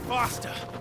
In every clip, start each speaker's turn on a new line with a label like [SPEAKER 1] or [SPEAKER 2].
[SPEAKER 1] Faster!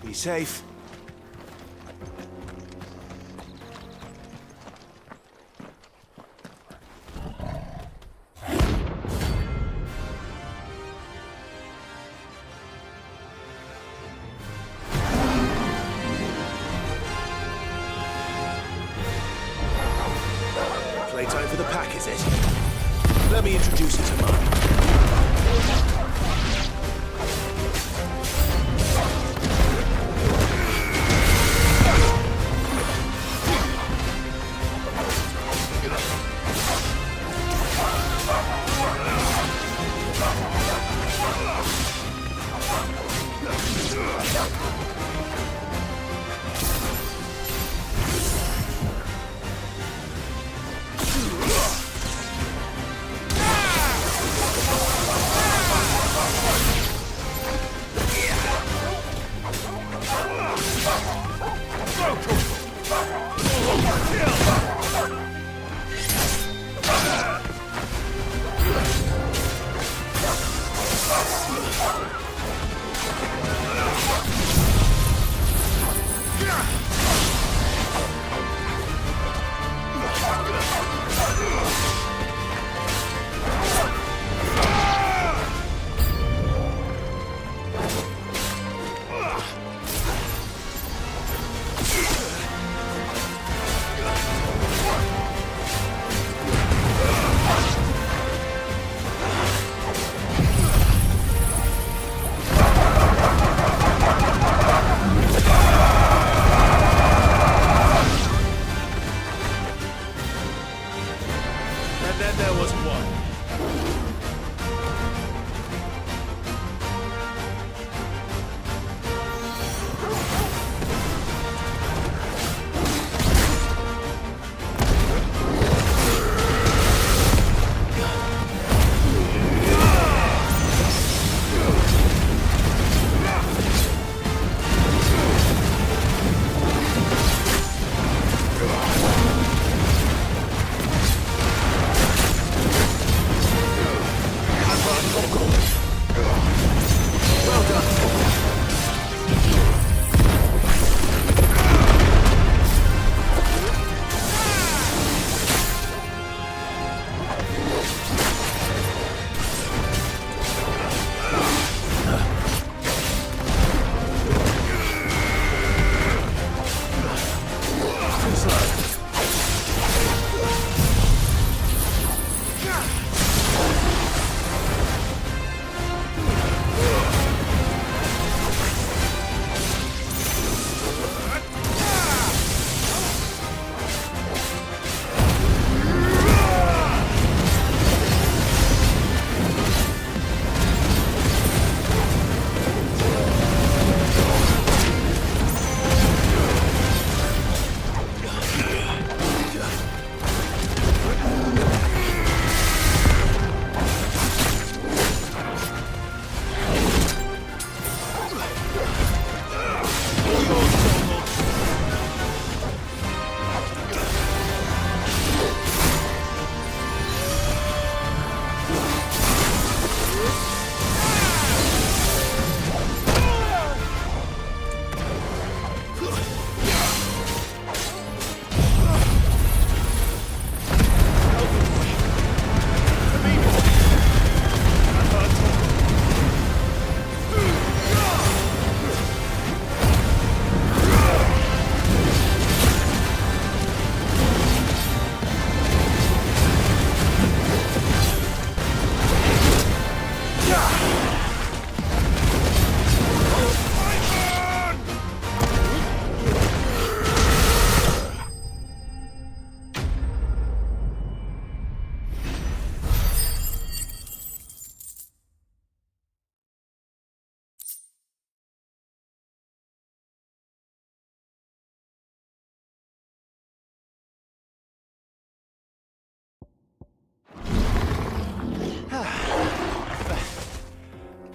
[SPEAKER 1] Be safe. Playtime for the pack, is it? Let me introduce you to mine.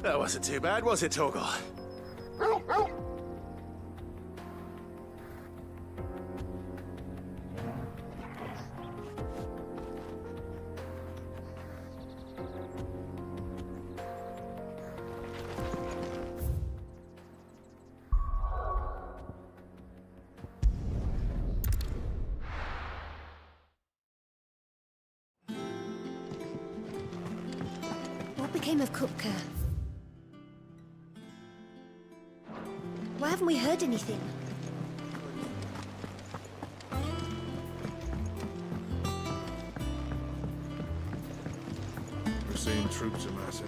[SPEAKER 1] That wasn't too bad, was it, Torgal?
[SPEAKER 2] What became of Kupka? Why haven't we heard anything?
[SPEAKER 3] We're seeing troops amassing.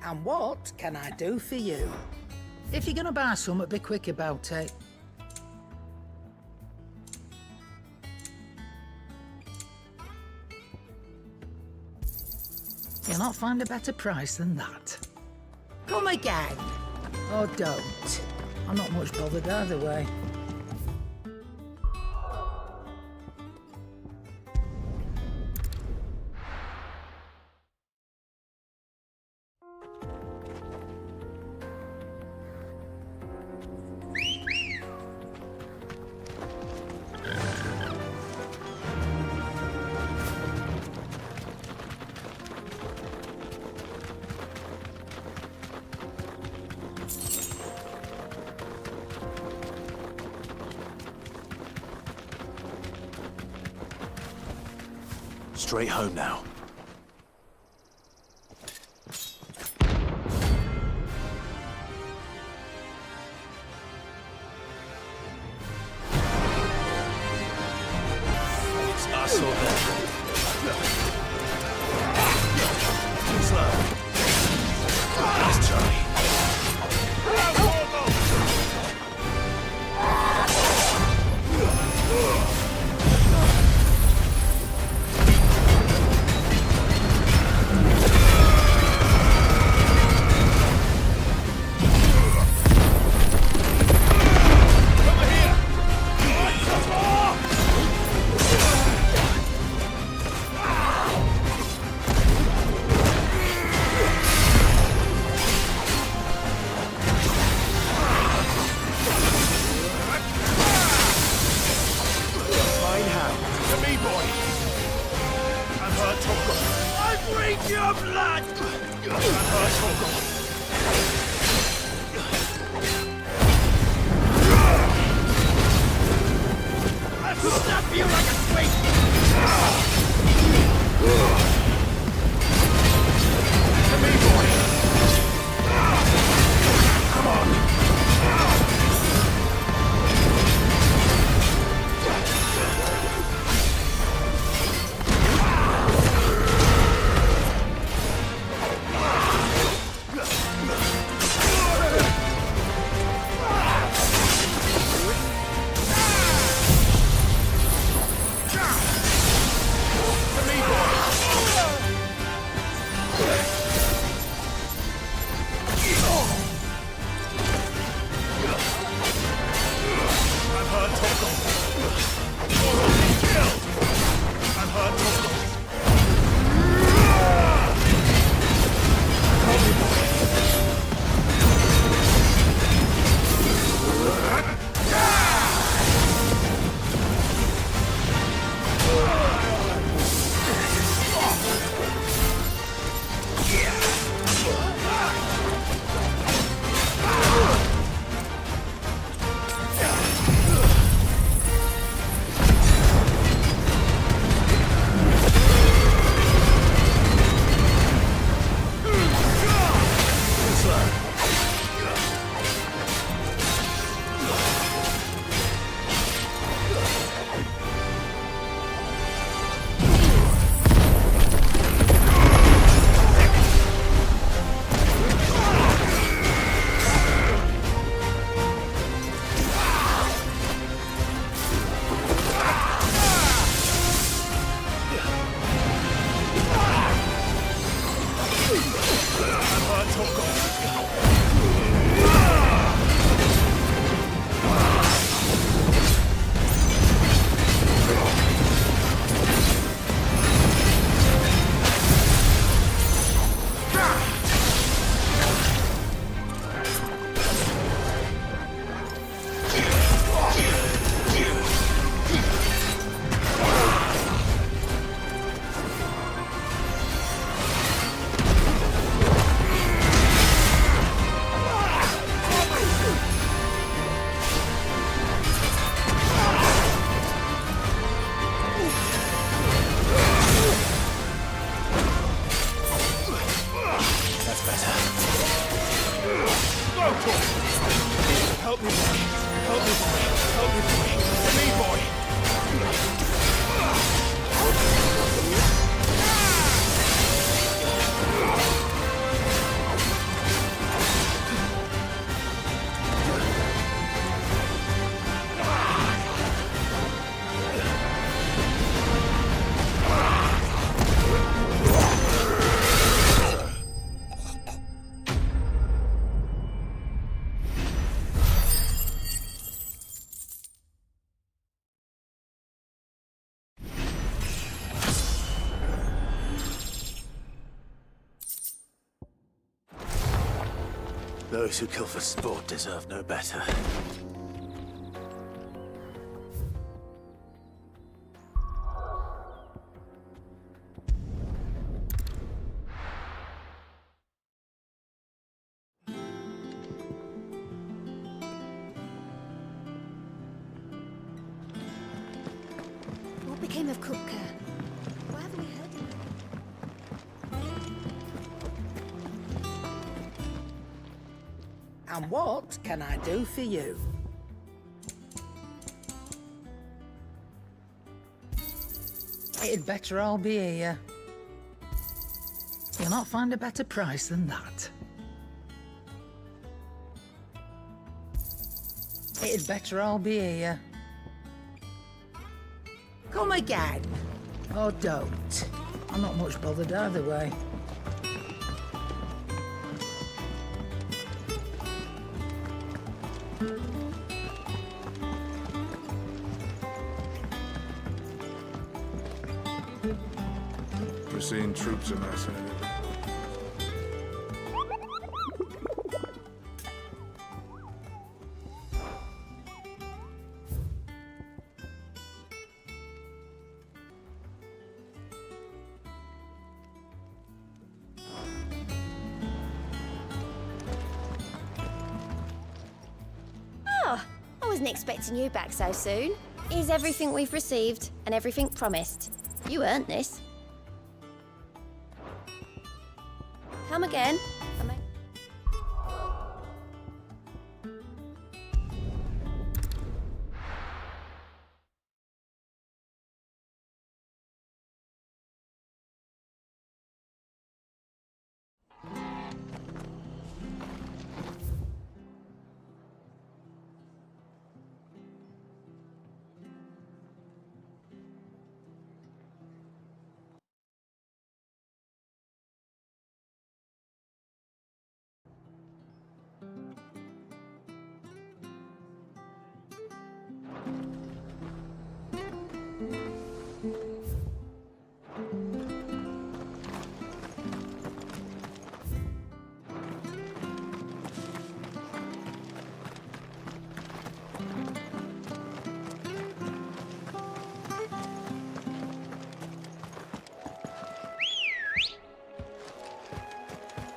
[SPEAKER 4] And what can I do for you? If you're gonna buy something, be quick about it. You'll not find a better price than that. Come again! Or don't. I'm not much bothered either way.
[SPEAKER 1] Straight home now. It's us or them. Slow. That's Charlie. Help me, boy. Help me, boy. Help me, boy. Me, boy. Those who kill for sport deserve no better.
[SPEAKER 2] What became of Kupka? Why haven't we heard him?
[SPEAKER 4] And what can I do for you? It'd better all be here. You'll not find a better price than that. It'd better all be here. Come again. Or don't. I'm not much bothered either way.
[SPEAKER 3] We're seeing troops amassing.
[SPEAKER 2] Oh, I wasn't expecting you back so soon. Here's everything we've received and everything promised. You earned this. Come again.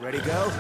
[SPEAKER 1] Ready, go?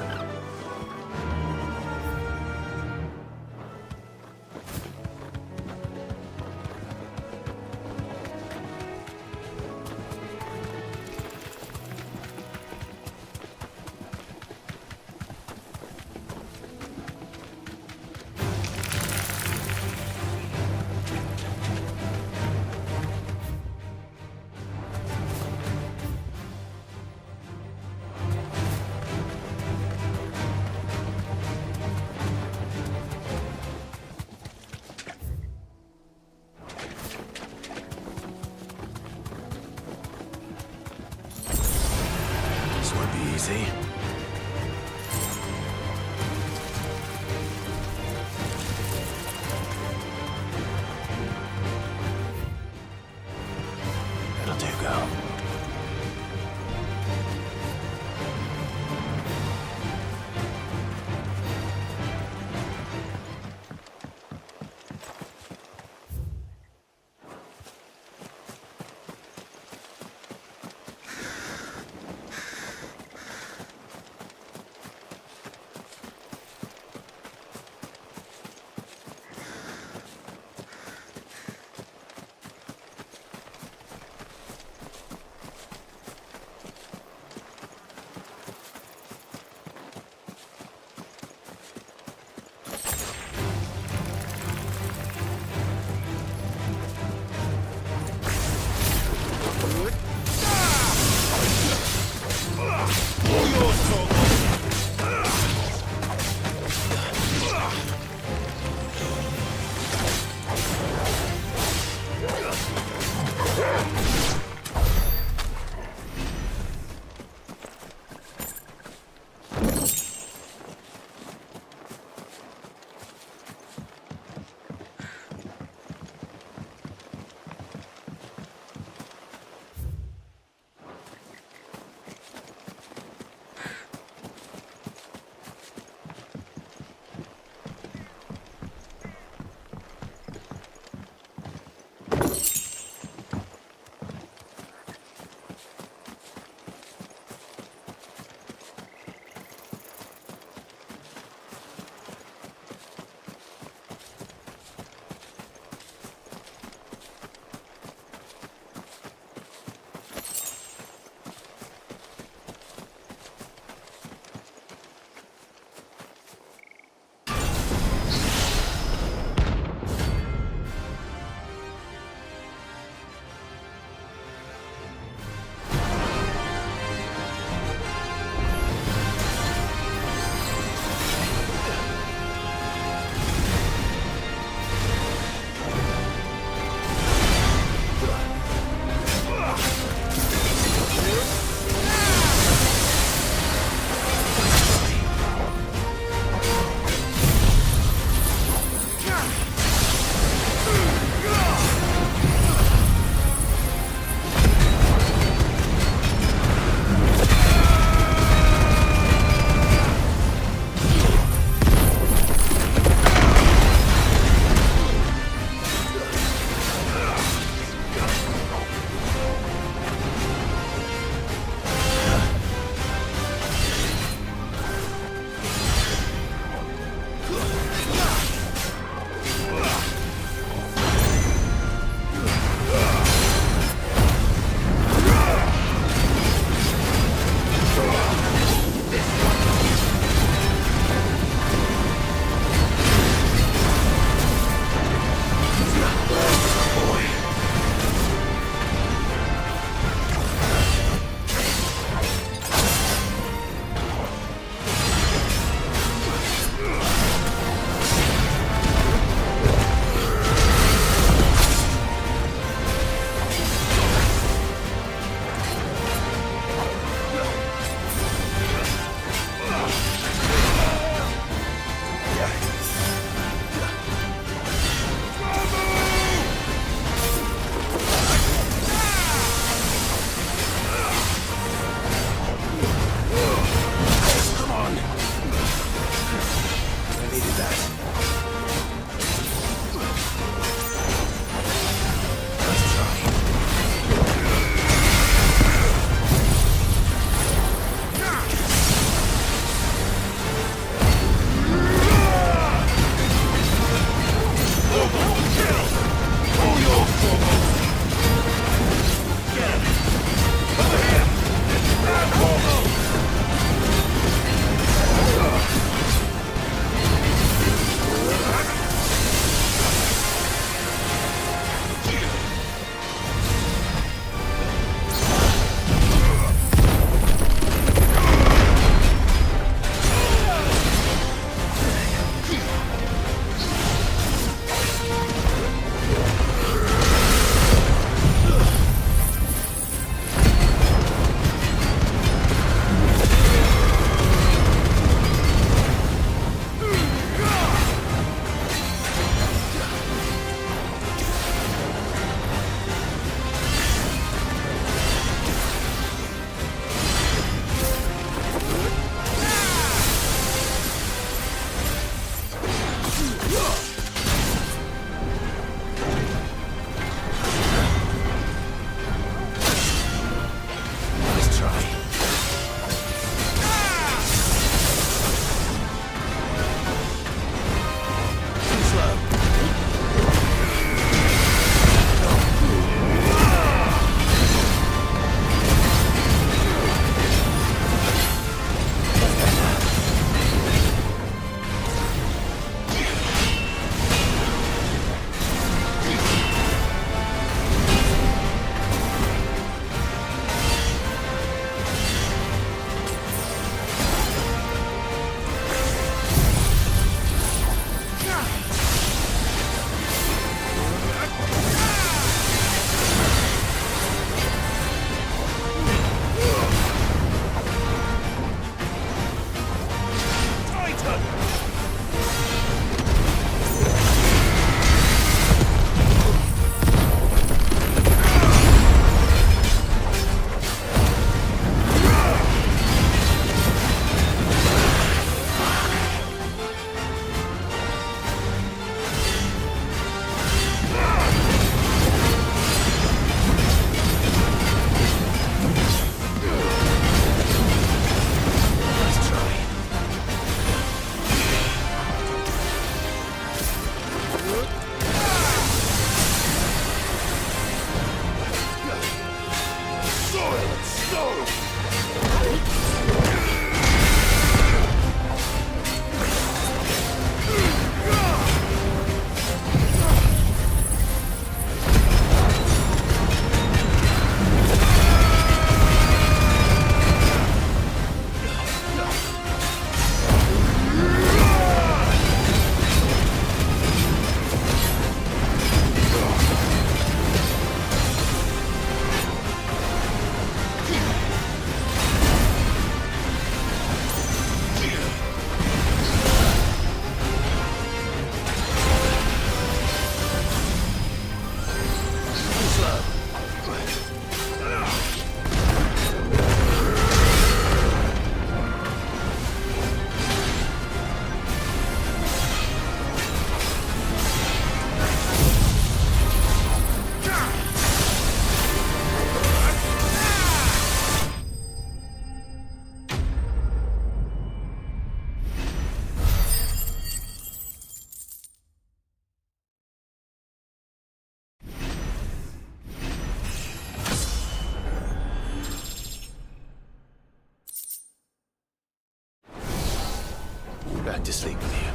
[SPEAKER 5] back to sleep with you.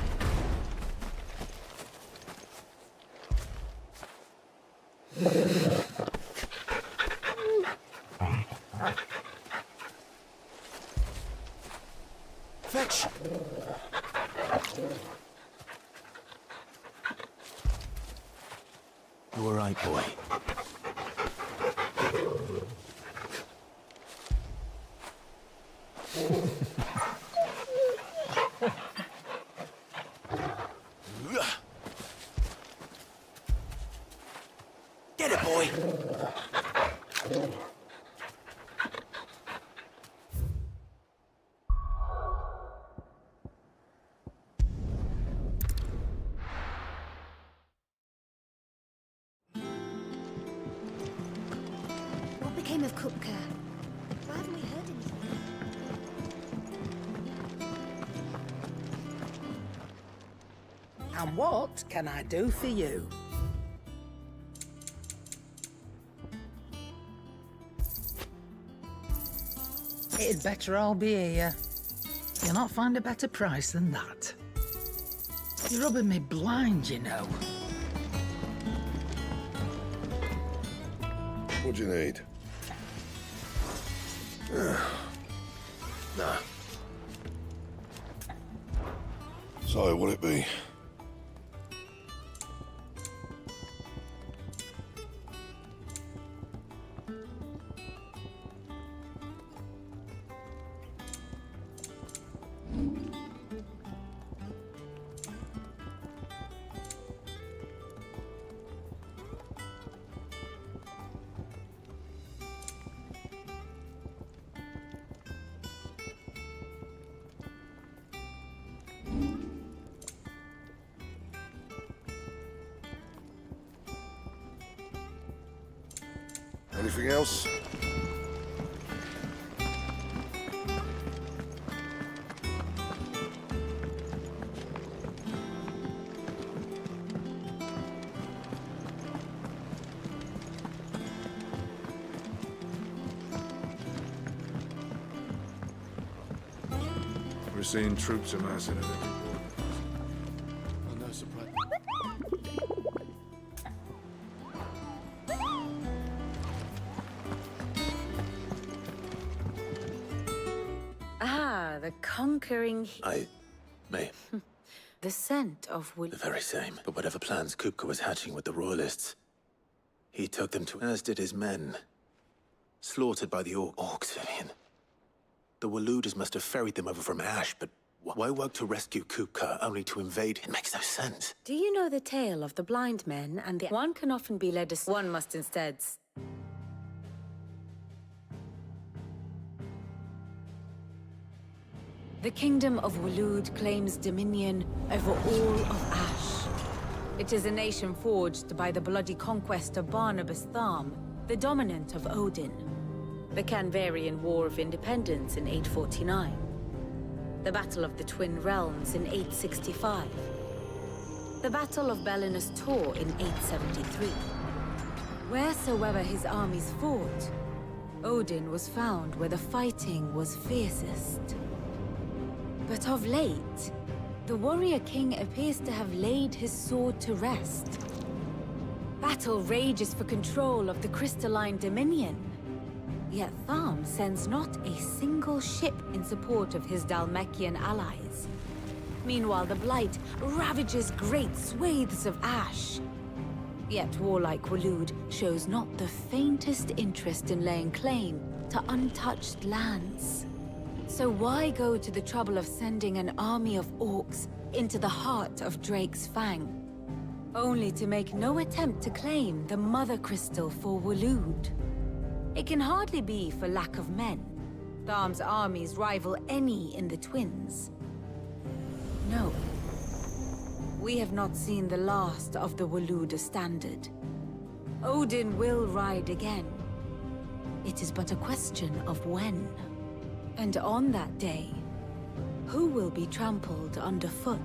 [SPEAKER 1] Fetch!
[SPEAKER 5] You all right, boy?
[SPEAKER 1] Get it, boy!
[SPEAKER 2] What became of Kupka? Why haven't we heard anything?
[SPEAKER 4] And what can I do for you? It'd better all be here. You'll not find a better price than that. You're rubbing me blind, you know.
[SPEAKER 3] What do you need?
[SPEAKER 5] Nah.
[SPEAKER 3] So, what'll it be? Anything else? We're seeing troops amassing at every border.
[SPEAKER 1] Oh, no surprise.
[SPEAKER 6] Ah, the conquering...
[SPEAKER 5] May.
[SPEAKER 6] The scent of wood...
[SPEAKER 5] The very same. But whatever plans Kupka was hatching with the Royalists, he took them to... as did his men. Slaughtered by the Orcs, Vivian. The Waluders must have ferried them over from Ash, but why work to rescue Kupka only to invade? It makes no sense.
[SPEAKER 6] Do you know the tale of the blind men and the... One can often be led as... One must instead... The kingdom of Walud claims dominion over all of Ash. It is a nation forged by the bloody conquest of Barnabas Tharm, the dominant of Odin. The Canvarian War of Independence in 849. The Battle of the Twin Realms in 865. The Battle of Belinus Tor in 873. Wheresoever his armies fought, Odin was found where the fighting was fiercest. But of late, the warrior king appears to have laid his sword to rest. Battle rages for control of the crystalline dominion. Yet Tharm sends not a single ship in support of his Dhalmekian allies. Meanwhile, the Blight ravages great swathes of Ash. Yet warlike Walud shows not the faintest interest in laying claim to untouched lands. So why go to the trouble of sending an army of orcs into the heart of Drake's Fang, only to make no attempt to claim the Mother Crystal for Walud? It can hardly be for lack of men. Tharm's armies rival any in the Twins. No. We have not seen the last of the Waluda standard. Odin will ride again. It is but a question of when. And on that day, who will be trampled underfoot?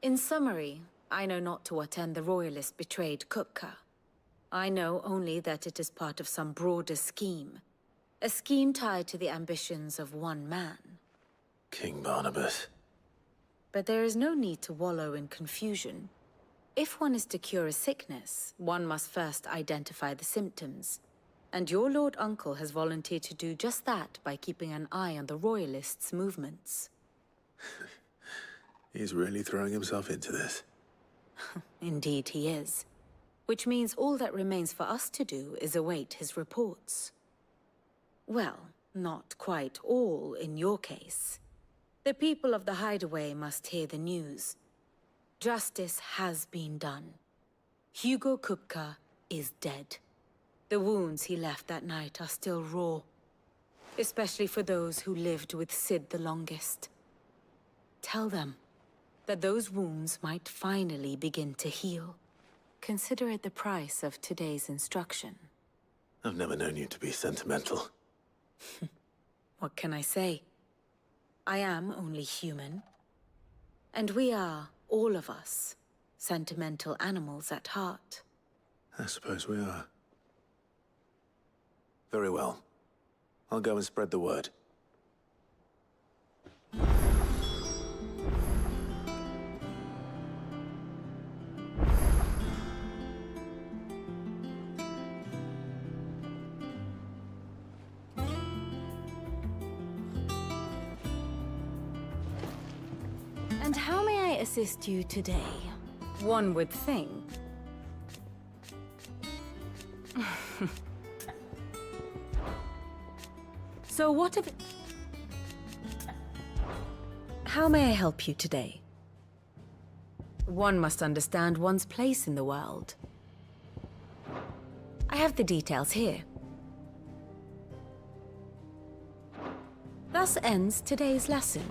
[SPEAKER 6] In summary, I know not to what end the Royalists betrayed Kupka. I know only that it is part of some broader scheme. A scheme tied to the ambitions of one man.
[SPEAKER 5] King Barnabas.
[SPEAKER 6] But there is no need to wallow in confusion. If one is to cure a sickness, one must first identify the symptoms. And your Lord Uncle has volunteered to do just that by keeping an eye on the Royalists' movements.
[SPEAKER 5] He's really throwing himself into this.
[SPEAKER 6] Indeed he is. Which means all that remains for us to do is await his reports. Well, not quite all in your case. The people of the Hideaway must hear the news. Justice has been done. Hugo Kupka is dead. The wounds he left that night are still raw, especially for those who lived with Sid the longest. Tell them that those wounds might finally begin to heal. Consider it the price of today's instruction.
[SPEAKER 5] I've never known you to be sentimental.
[SPEAKER 6] What can I say? I am only human. And we are, all of us, sentimental animals at heart.
[SPEAKER 5] I suppose we are. Very well. I'll go and spread the word.
[SPEAKER 6] And how may I assist you today? One would think. So what if... How may I help you today? One must understand one's place in the world. I have the details here. Thus ends today's lesson.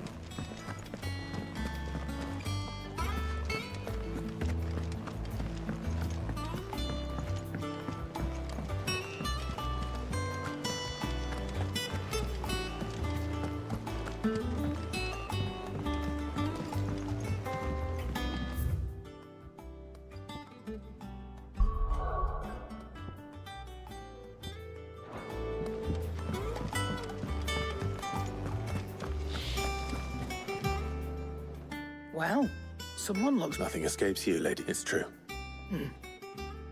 [SPEAKER 4] Well, someone looks...
[SPEAKER 5] Nothing escapes you, lady. It's true.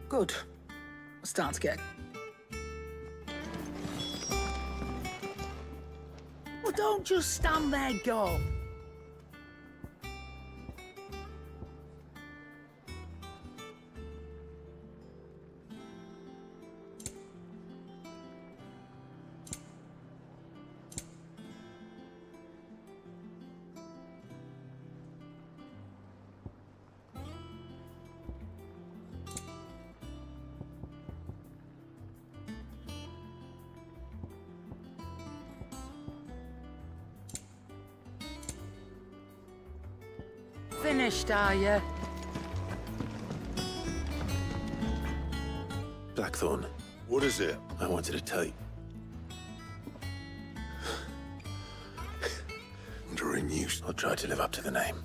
[SPEAKER 4] Good. Start again. Well, don't just stand there, go. Finished, are you?
[SPEAKER 5] Blackthorn,
[SPEAKER 3] What is it?
[SPEAKER 5] I wanted to tell you.
[SPEAKER 3] Under a new...
[SPEAKER 5] I'll try to live up to the name.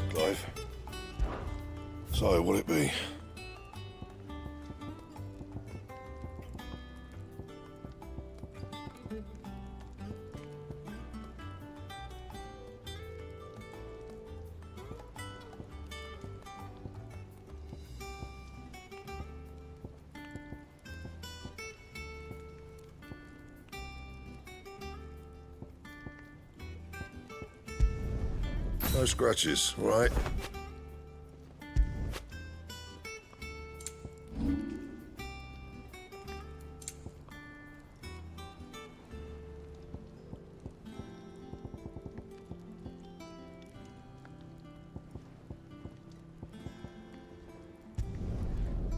[SPEAKER 3] Clive? So, what'll it be? No scratches, all right?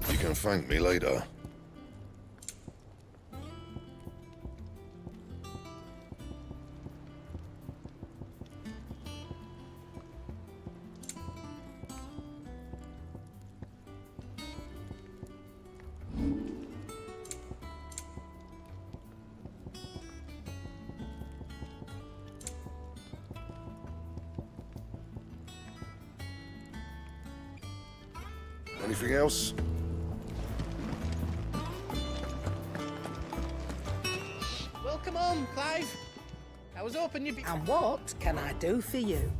[SPEAKER 3] You can thank me later. Anything else?
[SPEAKER 7] Welcome home, Clive. I was hoping you'd be...
[SPEAKER 4] And what can I do for you?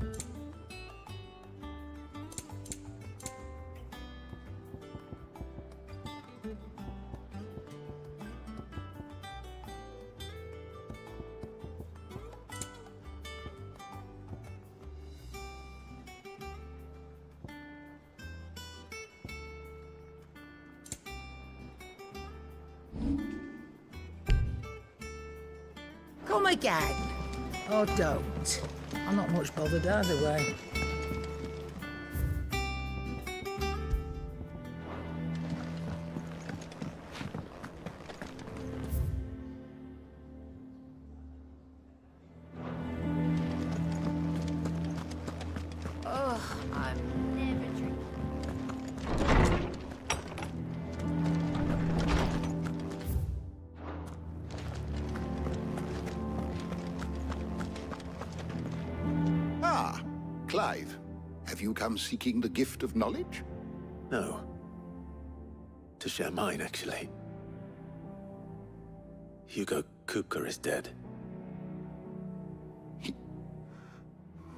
[SPEAKER 4] Come again. Or don't. I'm not much bothered either way.
[SPEAKER 2] Oh, I'm never drinking.
[SPEAKER 8] Ah, Clive. Have you come seeking the gift of knowledge?
[SPEAKER 5] No. To share mine, actually. Hugo Kupka is dead.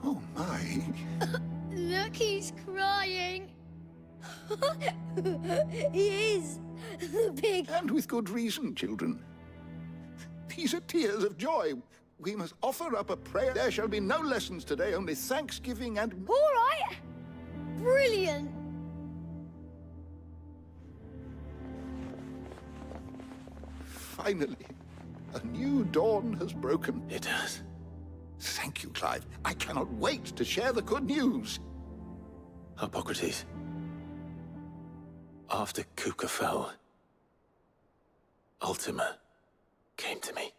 [SPEAKER 8] Oh, my.
[SPEAKER 2] Look, he's crying. He is. The pig.
[SPEAKER 8] And with good reason, children. These are tears of joy. We must offer up a prayer. There shall be no lessons today, only thanksgiving and...
[SPEAKER 2] All right. Brilliant.
[SPEAKER 8] Finally, a new dawn has broken.
[SPEAKER 5] It has.
[SPEAKER 8] Thank you, Clive. I cannot wait to share the good news.
[SPEAKER 5] Hippocrates. After Kupka fell, Ultima came to me.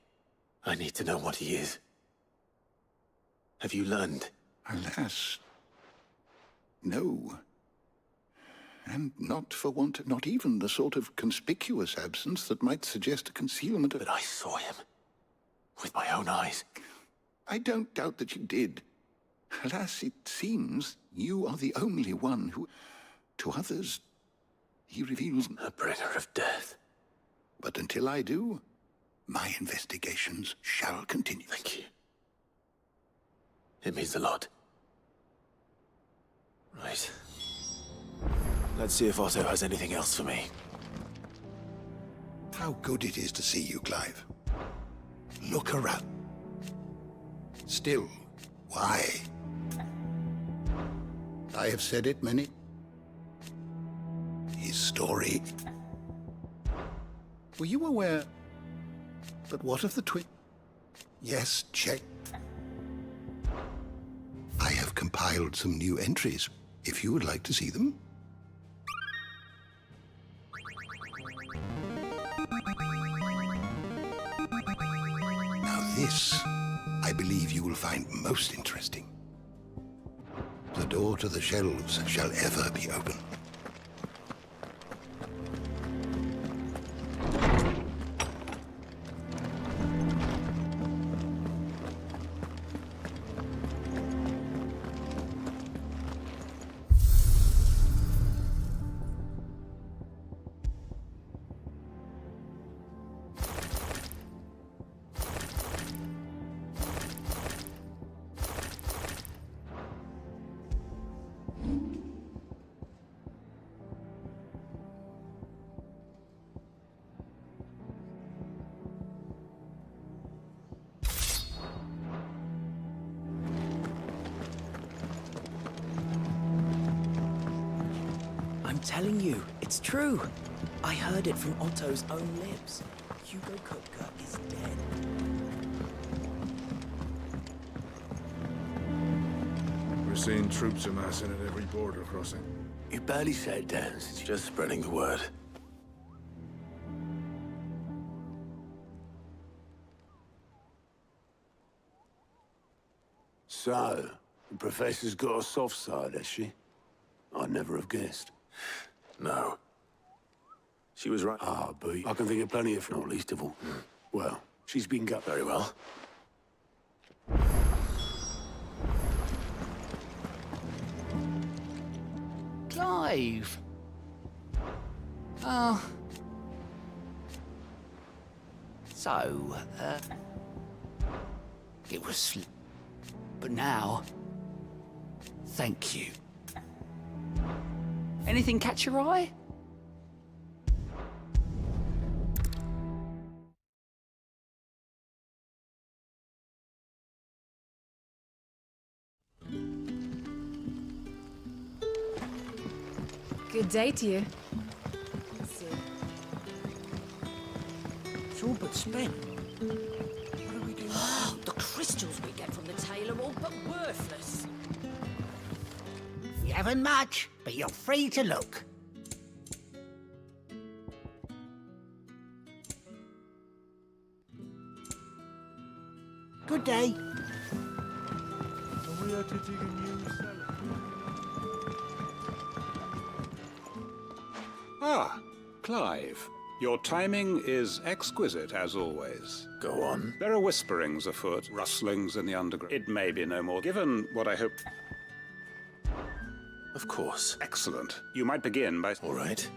[SPEAKER 5] I need to know what he is. Have you learned?
[SPEAKER 8] Alas, no. And not for want, not even the sort of conspicuous absence that might suggest a concealment of...
[SPEAKER 5] But I saw him. With my own eyes.
[SPEAKER 8] I don't doubt that you did. Alas, it seems you are the only one who... To others, he reveals...
[SPEAKER 5] A bringer of death.
[SPEAKER 8] But until I do, my investigations shall continue.
[SPEAKER 5] Thank you. It means a lot. Right. Let's see if Otto has anything else for me.
[SPEAKER 8] How good it is to see you, Clive. Look around. Still, why? I have said it many. His story. Were you aware? But what of the twin? Yes, check. I have compiled some new entries, if you would like to see them. Now this, I believe you will find most interesting. The door to the shelves shall ever be open.
[SPEAKER 9] I'm telling you, it's true. I heard it from Otto's own lips. Hugo Kupka is dead.
[SPEAKER 3] We're seeing troops amassing at every border crossing.
[SPEAKER 5] You barely sat down since you're just spreading the word.
[SPEAKER 10] So, the Professor's got a soft side, has she? I'd never have guessed.
[SPEAKER 5] No. She was right.
[SPEAKER 10] Ah, but I can think of plenty of, not least of all. Well, she's been gut
[SPEAKER 5] Very well.
[SPEAKER 7] Clive. Oh. So, it was... But now... Thank you. Anything catch your eye?
[SPEAKER 6] Good day to you.
[SPEAKER 7] It's all but spent. What do we do now?
[SPEAKER 11] The crystals we get from the tail are all but worthless.
[SPEAKER 7] You haven't much, but you're free to look. Good day.
[SPEAKER 3] Are we to dig a new cellar?
[SPEAKER 12] Ah, Clive. Your timing is exquisite, as always.
[SPEAKER 5] Go on.
[SPEAKER 12] There are whisperings afoot, rustlings in the underground. It may be no more. Given what I hope...
[SPEAKER 5] Of course.
[SPEAKER 12] Excellent. You might begin by...
[SPEAKER 5] All right.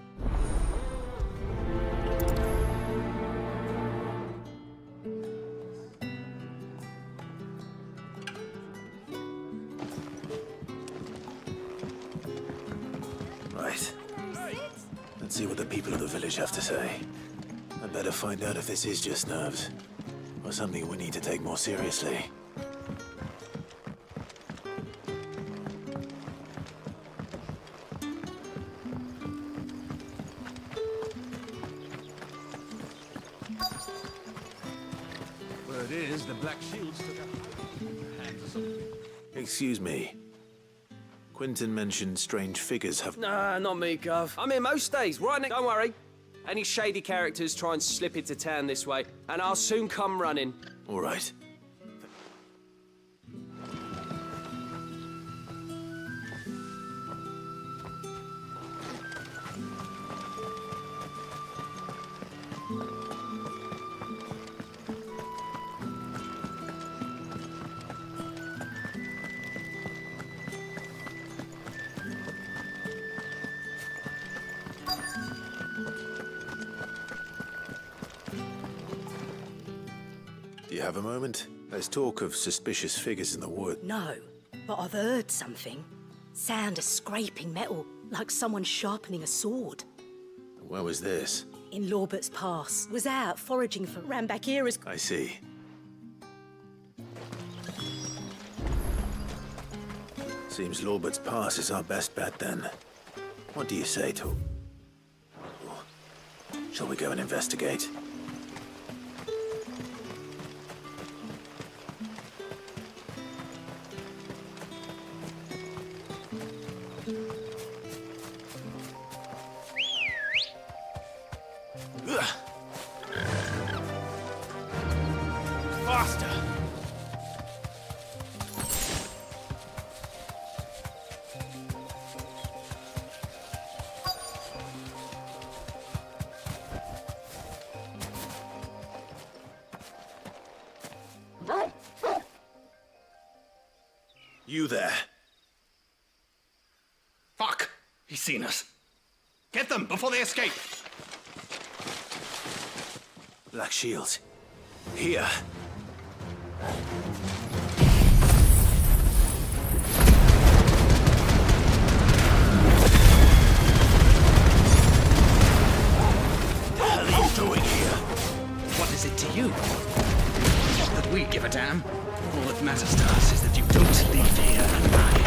[SPEAKER 5] Right. Let's see what the people of the village have to say. I'd better find out if this is just nerves, or something we need to take more seriously.
[SPEAKER 1] Word is, the Black Shields took a hand or something.
[SPEAKER 5] Excuse me. Quinton mentioned strange figures have...
[SPEAKER 13] Nah, not me, Gov. I'm here most days, right next... Don't worry. Any shady characters try and slip into town this way, and I'll soon come running.
[SPEAKER 5] All right. Do you have a moment? There's talk of suspicious figures in the wood.
[SPEAKER 11] No, but I've heard something. Sound of scraping metal, like someone sharpening a sword.
[SPEAKER 5] Where was this?
[SPEAKER 11] In Lorbert's Pass. Was out foraging for... Ran back here as...
[SPEAKER 5] I see. Seems Lorbert's Pass is our best bet then. What do you say to... Shall we go and investigate?
[SPEAKER 1] Faster!
[SPEAKER 5] You there.
[SPEAKER 1] Fuck! He's seen us. Get them before they escape!
[SPEAKER 5] Black Shields. Here. What the hell are you doing here?
[SPEAKER 7] What is it to you? Not that we give a damn. All that matters to us is that you don't leave here alive.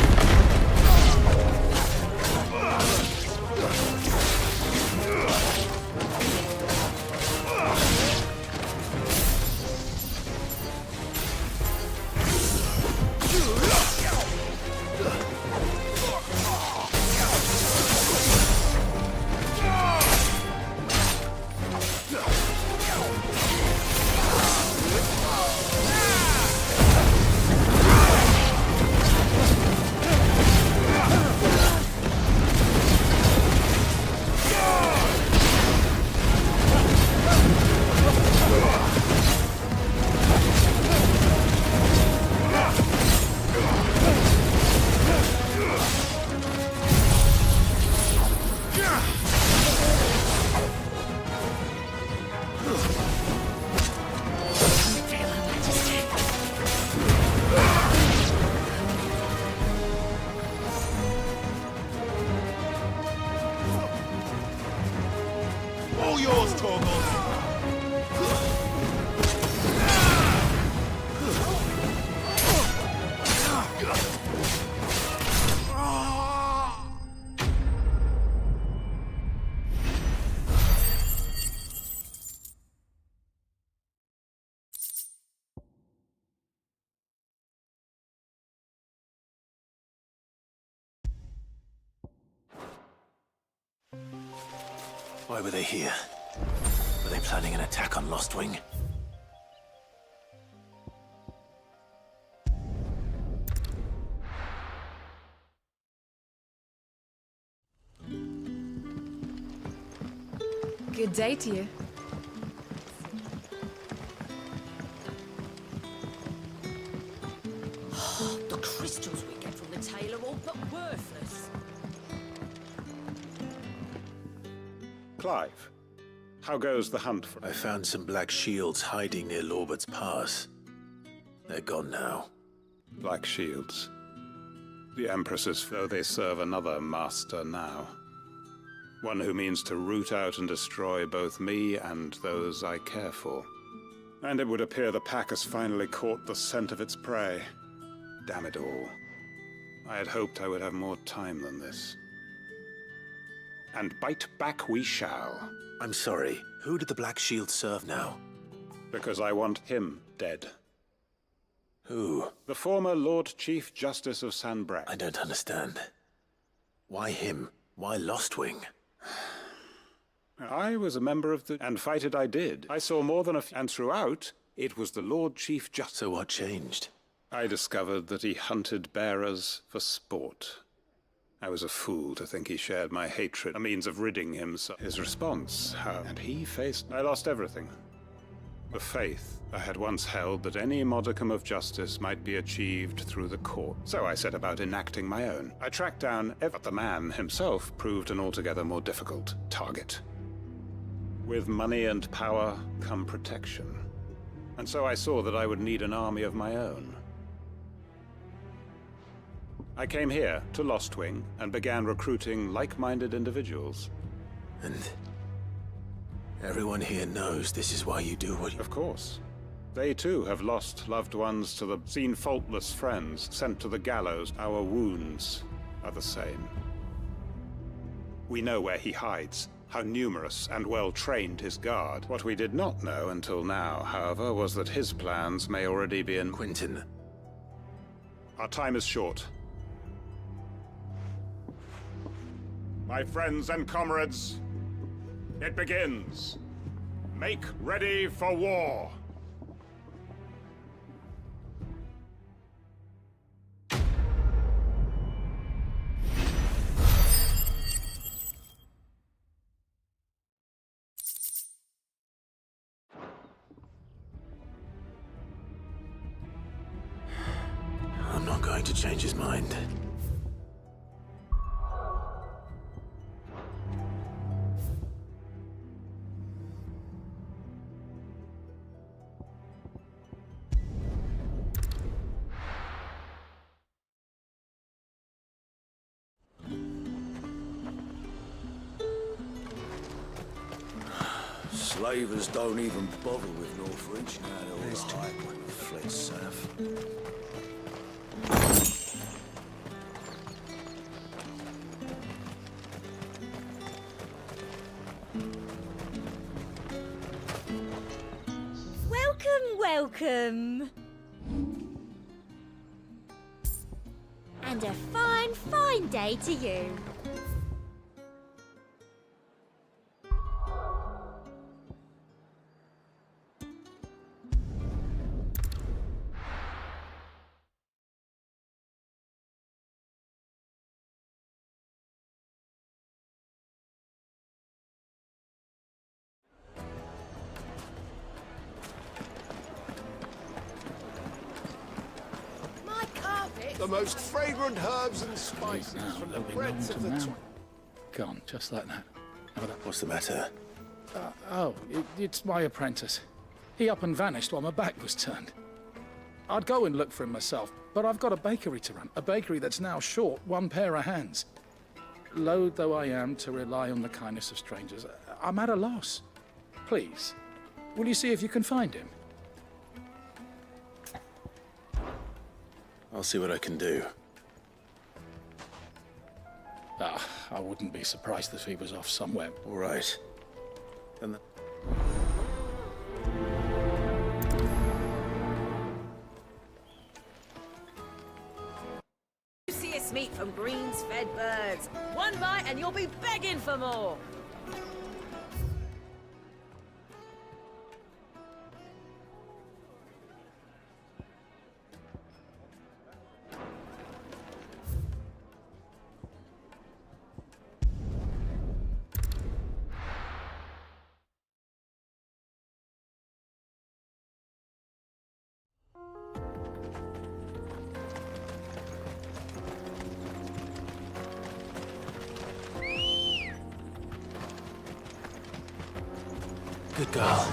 [SPEAKER 1] All yours, Torgal.
[SPEAKER 5] Why were they here? Were they planning an attack on Lostwing?
[SPEAKER 6] Good day to you.
[SPEAKER 11] The crystals we get from the tail are all but worthless.
[SPEAKER 12] Clive, how goes the hunt for...
[SPEAKER 5] I found some black shields hiding near Lorbert's Pass. They're gone now.
[SPEAKER 12] Black shields. The Empresses, though they serve another master now. One who means to root out and destroy both me and those I care for. And it would appear the pack has finally caught the scent of its prey. Damn it all. I had hoped I would have more time than this. And bite back we shall.
[SPEAKER 5] I'm sorry, who did the Black Shield serve now?
[SPEAKER 12] Because I want him dead.
[SPEAKER 5] Who?
[SPEAKER 12] The former Lord Chief Justice of Sanbreque.
[SPEAKER 5] I don't understand. Why him? Why Lostwing?
[SPEAKER 12] I was a member of the... and fight it I did. I saw more than and throughout, it was the Lord Chief Justice.
[SPEAKER 5] So what changed?
[SPEAKER 12] I discovered that he hunted bearers for sport. I was a fool to think he shared my hatred, a means of ridding himself. His response, how... and he faced... I lost everything. The faith I had once held that any modicum of justice might be achieved through the court. So I set about enacting my own. I tracked down but the man himself proved an altogether more difficult target. With money and power come protection. And so I saw that I would need an army of my own. I came here to Lostwing and began recruiting like-minded individuals.
[SPEAKER 5] And everyone here knows this is why you do what you...
[SPEAKER 12] Of course. They too have lost loved ones to the... seen faultless friends sent to the gallows. Our wounds are the same. We know where he hides, how numerous and well-trained his guard. What we did not know until now, however, was that his plans may already be in...
[SPEAKER 5] Quentin.
[SPEAKER 12] Our time is short. My friends and comrades, it begins. Make ready for war.
[SPEAKER 5] I'm not going to change his mind.
[SPEAKER 10] Slavers don't even bother with Northridge. There's Flint South.
[SPEAKER 2] Welcome, welcome. And a fine, fine day to you.
[SPEAKER 10] The most fragrant herbs and spices from the breadth of the...
[SPEAKER 4] Gone, just like that.
[SPEAKER 5] What's the matter?
[SPEAKER 4] It's my apprentice. He up and vanished while my back was turned. I'd go and look for him myself, but I've got a bakery to run. A bakery that's now short one pair of hands.
[SPEAKER 14] loath though I am to rely on the kindness of strangers, I'm at a loss. Please, will you see if you can find him?
[SPEAKER 5] I'll see what I can do.
[SPEAKER 14] I wouldn't be surprised if he was off somewhere.
[SPEAKER 5] All right. And
[SPEAKER 6] Juiciest meat from greens-fed birds. One bite and you'll be begging for more.
[SPEAKER 5] good girl.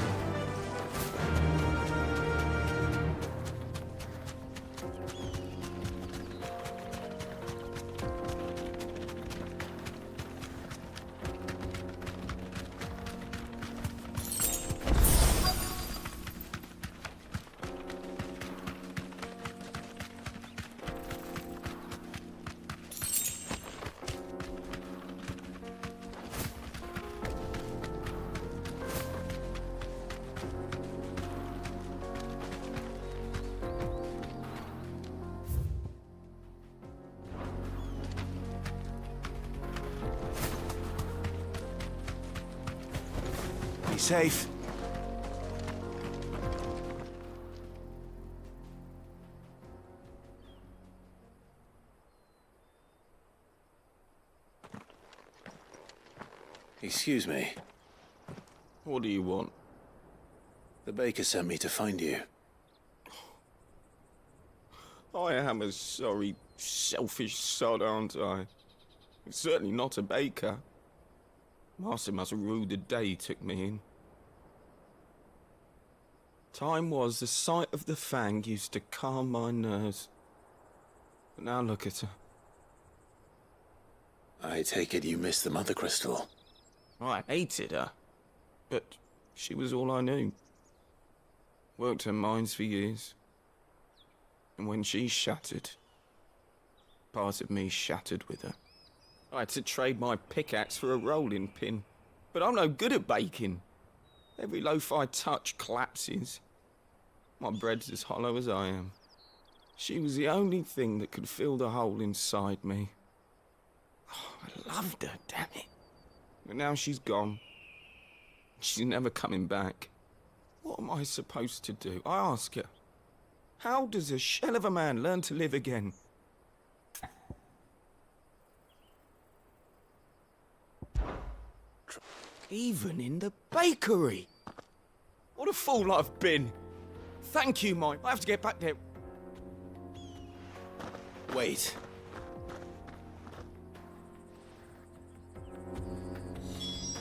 [SPEAKER 10] Be safe.
[SPEAKER 5] Excuse me.
[SPEAKER 10] What do you want?
[SPEAKER 5] The baker sent me to find you.
[SPEAKER 10] I am a sorry, selfish sod, aren't I? Certainly not a baker. Master must have ruled the day he took me in. Time was the sight of the fang used to calm my nerves. But now look at her.
[SPEAKER 5] I take it you missed the Mother Crystal.
[SPEAKER 10] I hated her, but she was all I knew. Worked her mines for years. And when she shattered, part of me shattered with her. I had to trade my pickaxe for a rolling pin. But I'm no good at baking. Every loaf I touch collapses. My bread's as hollow as I am. She was the only thing that could fill the hole inside me. Oh, I loved her, damn it. But now she's gone. She's never coming back. What am I supposed to do? I ask her. How does a shell of a man learn to live again? Even in the bakery. What a fool I've been. Thank you, Mike. I have to get back there.
[SPEAKER 5] Wait.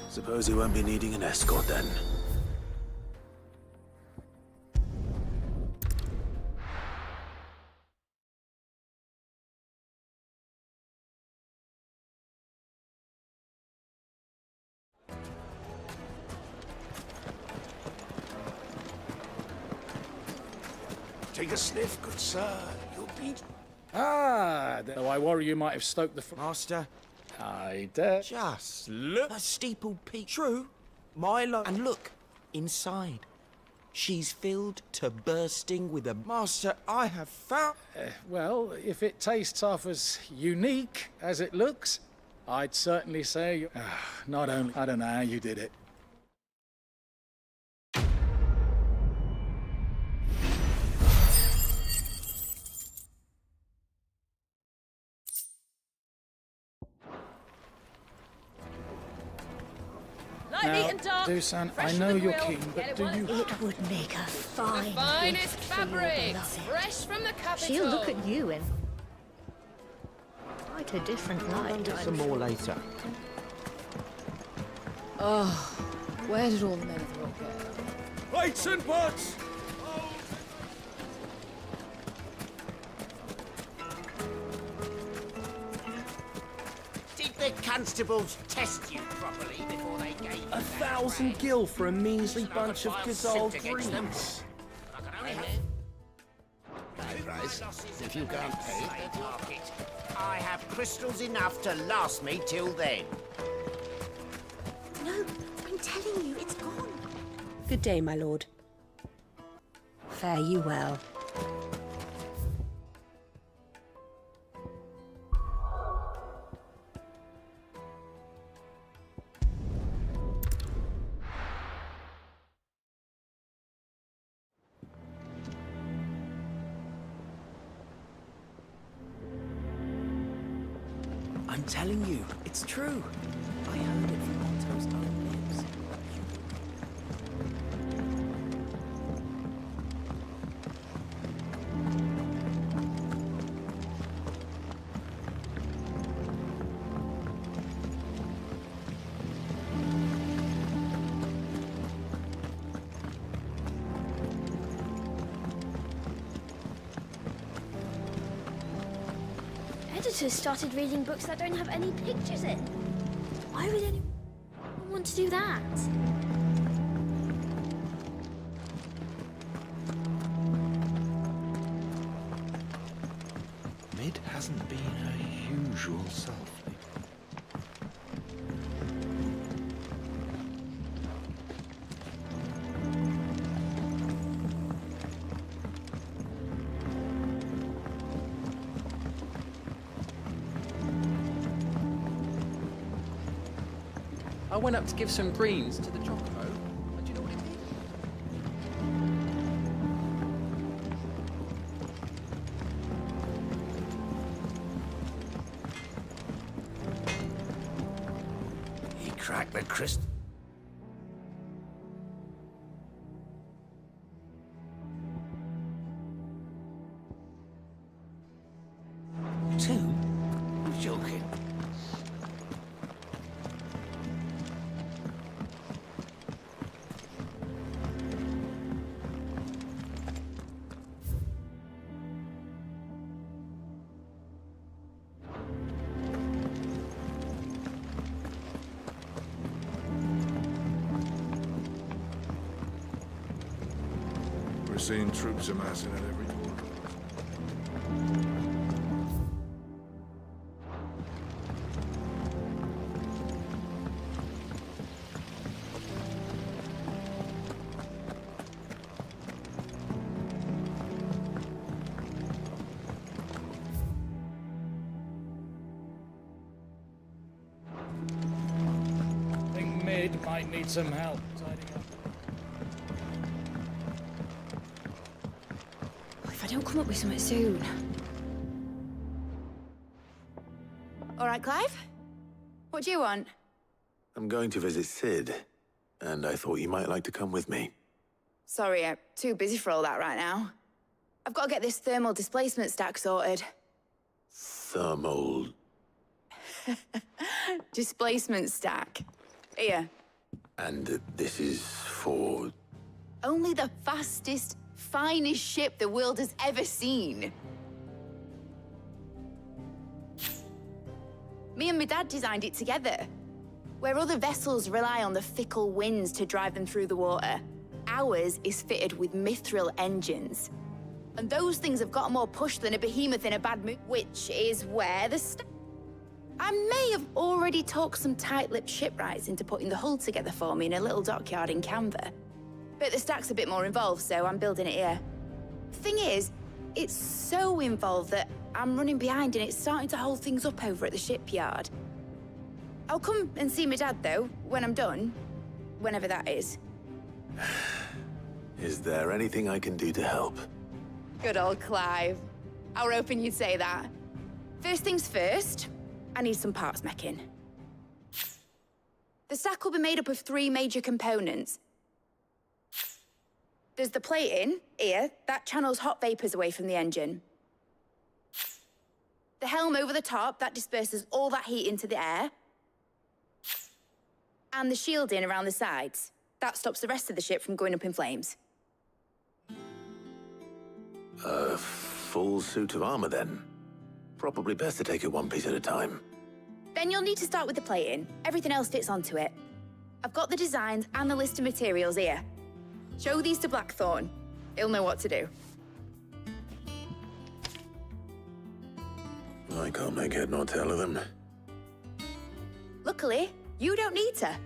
[SPEAKER 5] Suppose you won't be needing an escort then.
[SPEAKER 3] Take a sniff, good sir. You'll be...
[SPEAKER 14] Though I worry you might have stoked the...
[SPEAKER 10] Master,
[SPEAKER 14] I dare.
[SPEAKER 10] just look. A steeple peak. True. Milo. And look, inside. She's filled to bursting with a... Master, I have found...
[SPEAKER 14] Well, if it tastes half as unique as it looks, I'd certainly say... not only... I don't know how you did it. Now, Dusan, I know you're keen, but do you...
[SPEAKER 11] It would make a fine
[SPEAKER 15] The finest
[SPEAKER 11] gift for your
[SPEAKER 15] fabrics,
[SPEAKER 11] beloved.
[SPEAKER 15] fresh from the capital.
[SPEAKER 16] She'll look at you in quite a different light.
[SPEAKER 9] Some more later.
[SPEAKER 15] Oh, where did all the men of the rock go?
[SPEAKER 10] Plates and pots!
[SPEAKER 9] Did the
[SPEAKER 17] constables test you properly before they gave you
[SPEAKER 13] 1,000 gil for a measly bunch of good old greens.
[SPEAKER 17] My price. If you can't pay, I have crystals enough to last me till then.
[SPEAKER 11] No, I'm telling you, it's gone.
[SPEAKER 18] Good day, my lord. Fare you well.
[SPEAKER 9] I'm telling you, it's true. I heard it from Otto's own lips.
[SPEAKER 2] Editors started reading books that don't have any pictures in. Why would anyone want to do that?
[SPEAKER 19] Mid hasn't been her usual self.
[SPEAKER 13] I went up to give some greens to the chocobo, and do you know what it did?
[SPEAKER 17] He cracked the crystal. Two? You're joking.
[SPEAKER 3] We're seeing troops amassing at every corner.
[SPEAKER 14] I think Mid might need some help tidying up.
[SPEAKER 2] If I don't come up with something soon.
[SPEAKER 20] All right, Clive? What do you want?
[SPEAKER 5] I'm going to visit Sid, and I thought you might like to come with me.
[SPEAKER 20] Sorry, I'm too busy for all that right now. I've got to get this thermal displacement stack sorted.
[SPEAKER 5] Thermal...
[SPEAKER 20] Displacement stack. Here.
[SPEAKER 5] And this is for...
[SPEAKER 20] Only the fastest, finest ship the world has ever seen. Me and my dad designed it together. Where other vessels rely on the fickle winds to drive them through the water, ours is fitted with mithril engines. And those things have got more push than a behemoth in a bad mood, which is where the I may have already talked some tight-lipped shipwrights into putting the hull together for me in a little dockyard in Canva. But the stack's a bit more involved, so I'm building it here. Thing is, it's so involved that I'm running behind and it's starting to hold things up over at the shipyard. I'll come and see my dad, though, when I'm done. Whenever that is.
[SPEAKER 5] Is there anything I can do to help?
[SPEAKER 20] Good old Clive. I were hoping you'd say that. First things first, I need some parts making. The stack will be made up of 3 major components. There's the plating, here, that channels hot vapors away from the engine. The helm over the top, that disperses all that heat into the air. And the shielding around the sides. That stops the rest of the ship from going up in flames.
[SPEAKER 5] A full suit of armor, then. Probably best to take it one piece at a time.
[SPEAKER 20] Then you'll need to start with the plating. Everything else fits onto it. I've got the designs and the list of materials here. Show these to Blackthorn. He'll know what to do.
[SPEAKER 5] I can't make head nor tail of them.
[SPEAKER 20] Luckily, you don't need to.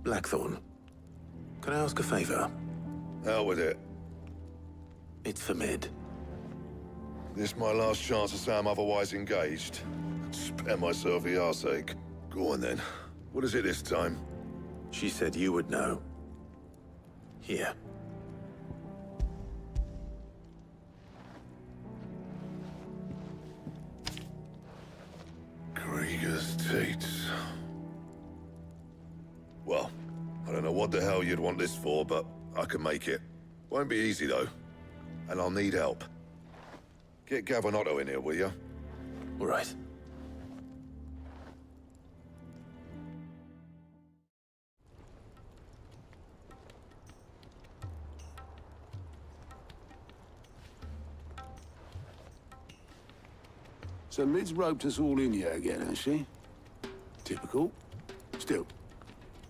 [SPEAKER 5] Blackthorn, can I ask a favor?
[SPEAKER 3] Hell with it.
[SPEAKER 5] It's for Mid.
[SPEAKER 3] This my last chance to say I'm otherwise engaged. Spare myself the arseache. Go on then. What is it this time?
[SPEAKER 5] She said you would know. Here.
[SPEAKER 3] Krieger's Tates. Well, I don't know what the hell you'd want this for, but I can make it. Won't be easy, though. And I'll need help. Get Gavin in here, will you?
[SPEAKER 5] All right.
[SPEAKER 21] So Mid's roped us all in here again, has she? Typical. Still,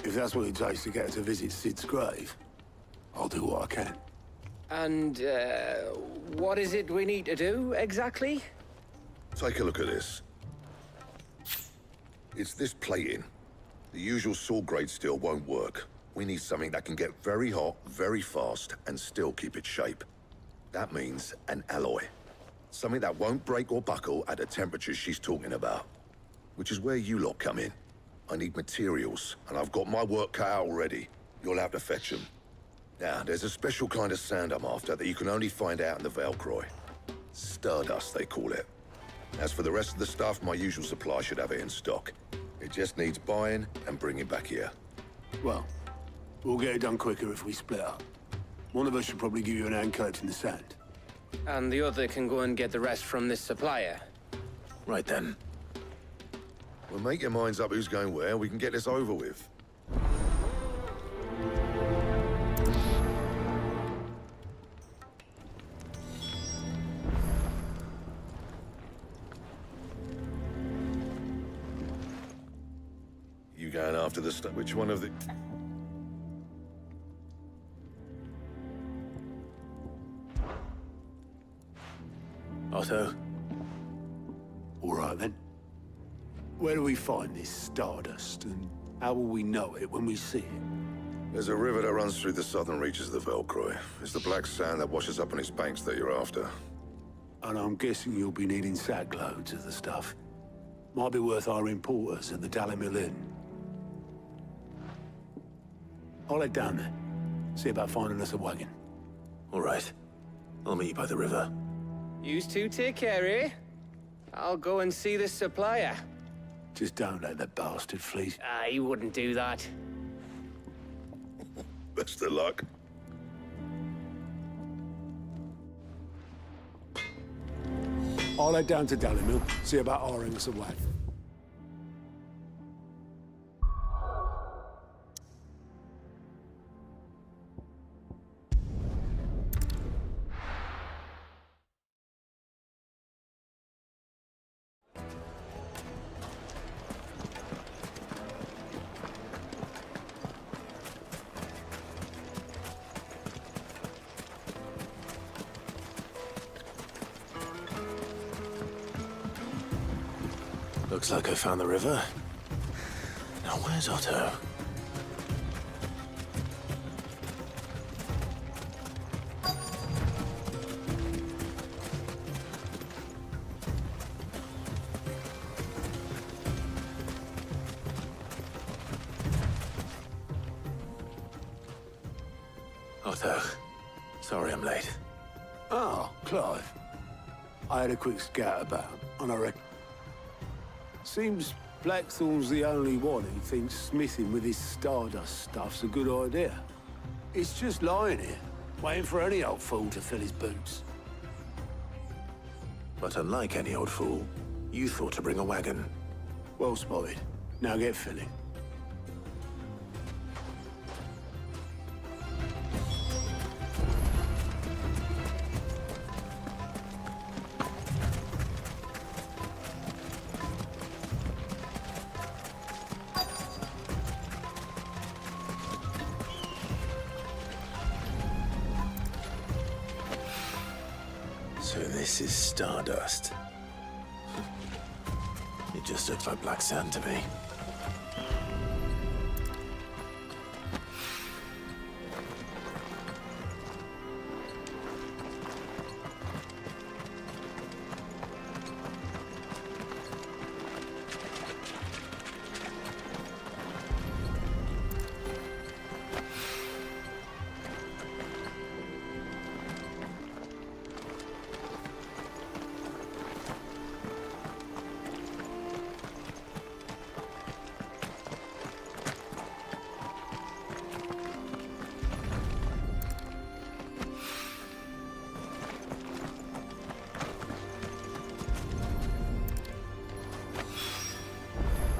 [SPEAKER 21] if that's what it takes to get her to visit Sid's grave, I'll do what I can.
[SPEAKER 13] And, what is it we need to do, exactly?
[SPEAKER 3] Take a look at this. It's this plating. The usual sword grade steel won't work. We need something that can get very hot, very fast, and still keep its shape. That means an alloy. Something that won't break or buckle at the temperatures she's talking about. Which is where you lot come in. I need materials, and I've got my work cut out already. You'll have to fetch them. Now, there's a special kind of sand I'm after that you can only find out in the Velcroy. Stardust, they call it. As for the rest of the stuff, my usual supply should have it in stock. It just needs buying and bringing back here.
[SPEAKER 21] Well, we'll get it done quicker if we split up. One of us should probably give you an hand collecting the sand.
[SPEAKER 13] And the other can go and get the rest from this supplier.
[SPEAKER 5] Right then.
[SPEAKER 3] Well, make your minds up who's going where, we can get this over with. You going after the stuff? Which one of the...
[SPEAKER 5] Otto?
[SPEAKER 21] All right, then. Where do we find this Stardust, and how will we know it when we see it?
[SPEAKER 3] There's a river that runs through the southern reaches of the Velcroy. It's the black sand that washes up on its banks that you're after.
[SPEAKER 21] And I'm guessing you'll be needing sack loads of the stuff. Might be worth our importers at the Dalimil Inn. I'll head down there. See about finding us a wagon.
[SPEAKER 5] All right. I'll meet you by the river.
[SPEAKER 13] Yous two take care, eh? I'll go and see this supplier.
[SPEAKER 21] Just don't let that bastard flee.
[SPEAKER 13] He wouldn't do that.
[SPEAKER 3] Best of luck.
[SPEAKER 21] I'll head down to Dalimil, see about hiring us a wagon.
[SPEAKER 5] Looks like I found the river. Now where's Otto? Otto, sorry I'm late.
[SPEAKER 21] Oh, Clive. I had a quick scout about, and I reckon... Seems Blackthorn's the only one who thinks smithing with his Stardust stuff's a good idea. It's just lying here, waiting for any old fool to fill his boots.
[SPEAKER 5] But unlike any old fool, you thought to bring a wagon.
[SPEAKER 21] Well spotted. Now get filling.
[SPEAKER 5] So this is Stardust. It just looks like black sand to me.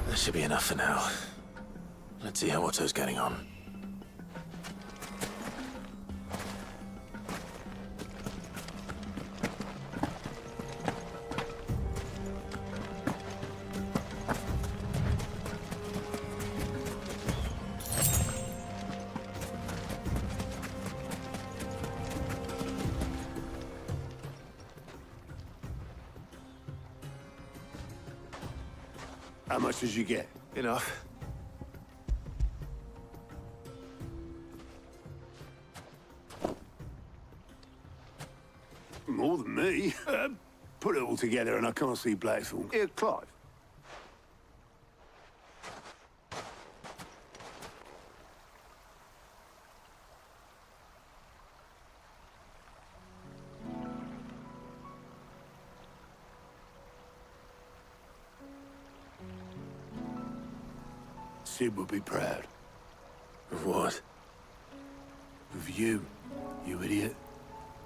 [SPEAKER 5] That should be enough for now. Let's see how Otto's getting on.
[SPEAKER 21] How much did you get?
[SPEAKER 5] Enough.
[SPEAKER 21] More than me. Put it all together and I can't see Blackthorn. Here, Clive. Sid would be proud.
[SPEAKER 5] Of what?
[SPEAKER 21] Of you, you idiot.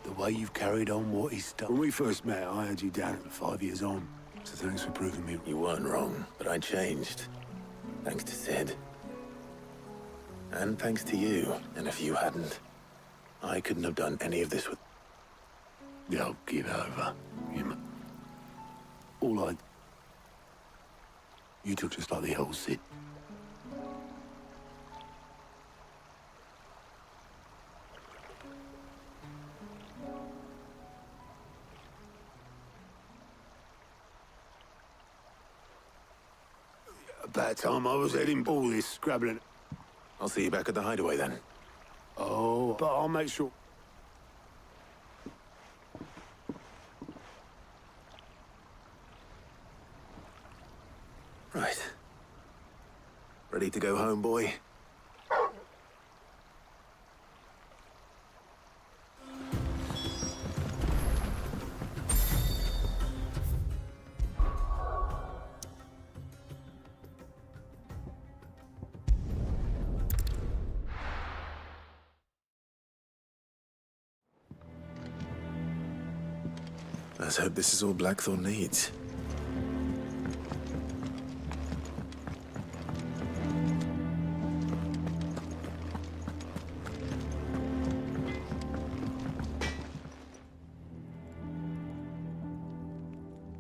[SPEAKER 21] The way you've carried on what he's done. When we first met, I had you down at the 5 years on. So thanks for proving me.
[SPEAKER 5] You weren't wrong, but I changed. Thanks to Sid. And thanks to you. And if you hadn't, I couldn't have done any of this with...
[SPEAKER 21] Yo, give over. All I... You took just like the old Sid. About time I was heading all this scrabbling.
[SPEAKER 5] I'll see you back at the hideaway then.
[SPEAKER 21] Oh, but I'll make sure.
[SPEAKER 5] Right. Ready to go home, boy? Let's hope this is all Blackthorn needs.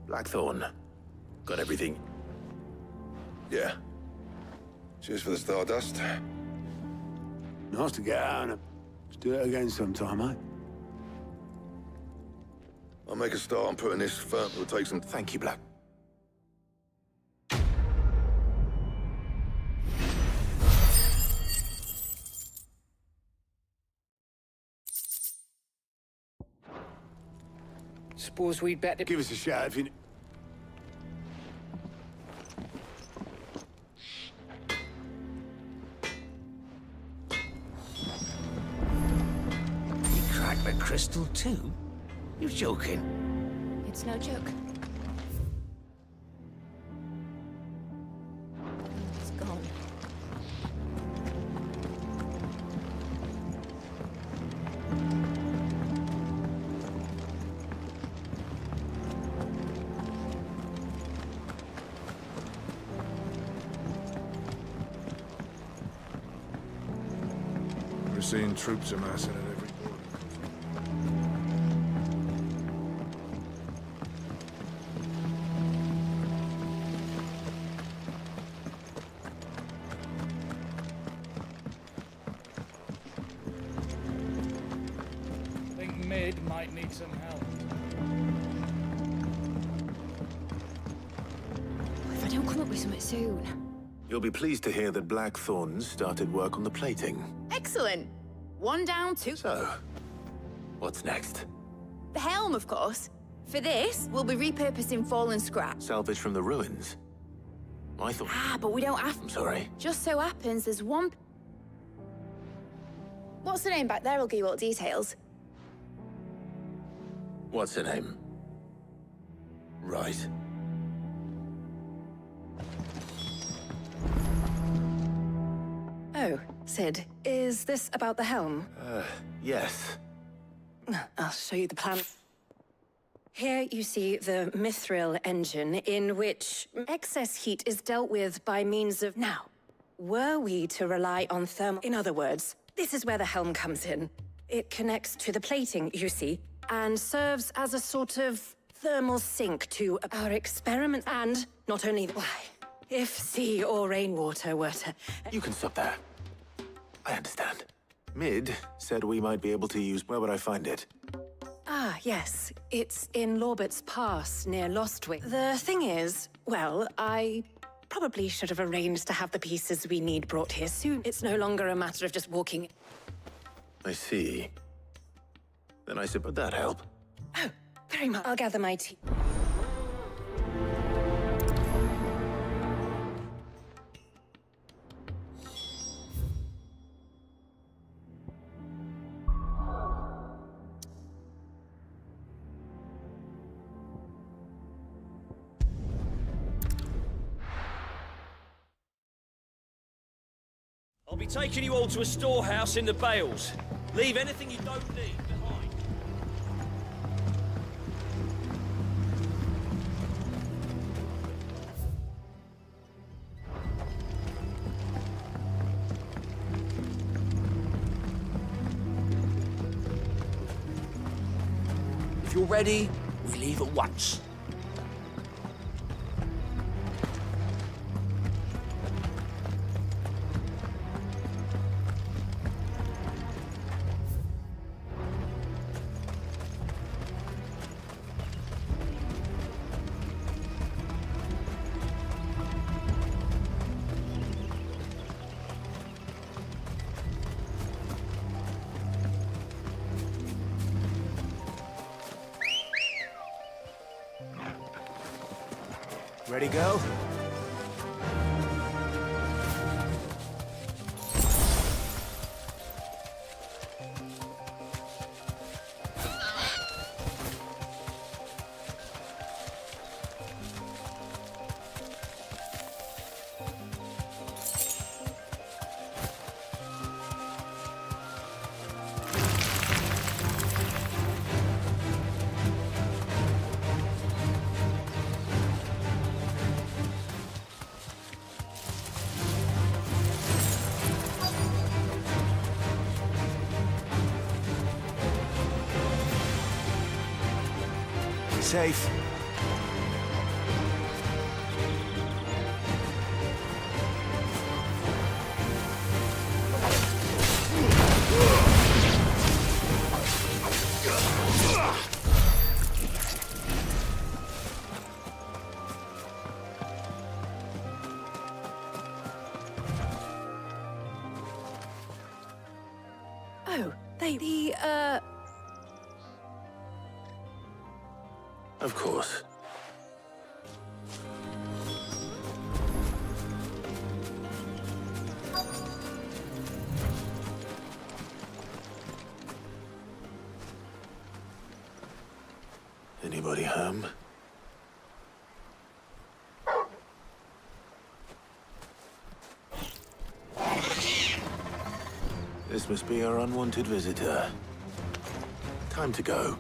[SPEAKER 5] Blackthorn, got everything?
[SPEAKER 3] Yeah. Cheers for the Stardust.
[SPEAKER 21] Nice to get out and let's do it again sometime, mate.
[SPEAKER 3] I'll make a start on putting this firm. It'll take some...
[SPEAKER 5] Thank you, Black.
[SPEAKER 9] Suppose we'd better...
[SPEAKER 21] Give us a shout if you...
[SPEAKER 9] You cracked the crystal too? You're joking.
[SPEAKER 2] It's no joke.
[SPEAKER 1] to seeing troops amassing at every border.
[SPEAKER 14] I think Mid might need some help.
[SPEAKER 2] If I don't come up with something soon.
[SPEAKER 5] You'll be pleased to hear that Blackthorn started work on the plating.
[SPEAKER 20] Excellent. One down, two.
[SPEAKER 5] So, what's next?
[SPEAKER 20] The helm, of course. For this, we'll be repurposing fallen scrap.
[SPEAKER 5] Salvage from the ruins? I thought...
[SPEAKER 20] Ah, but we don't have to.
[SPEAKER 5] I'm sorry.
[SPEAKER 20] Just so happens there's one... What's the name back there? I'll give you all the details.
[SPEAKER 5] What's her name? Right.
[SPEAKER 18] Oh, Sid, is this about the helm?
[SPEAKER 5] Yes.
[SPEAKER 18] I'll show you the plan. Here you see the mithril engine, in which excess heat is dealt with by means of... Now, were we to rely on thermal... In other words, this is where the helm comes in. It connects to the plating, you see, and serves as a sort of thermal sink to our experiment. And not only that, why, if sea or rainwater were to...
[SPEAKER 5] You can stop there. I understand. Mid said we might be able to use... Where would I find it?
[SPEAKER 18] Ah, yes. It's in Lorbert's Pass, near Lostwick. The thing is, well, I probably should have arranged to have the pieces we need brought here soon. It's no longer a matter of just walking...
[SPEAKER 5] I see. Then I suppose that'd help.
[SPEAKER 18] Oh, very much. I'll gather my tea.
[SPEAKER 13] I'll be taking you all to a storehouse in the Bales. Leave anything you don't need behind.
[SPEAKER 9] If you're ready, we leave at once.
[SPEAKER 5] Ready, go? Safe.
[SPEAKER 18] Oh,
[SPEAKER 5] Of course. Anybody home? This must be our unwanted visitor. Time to go.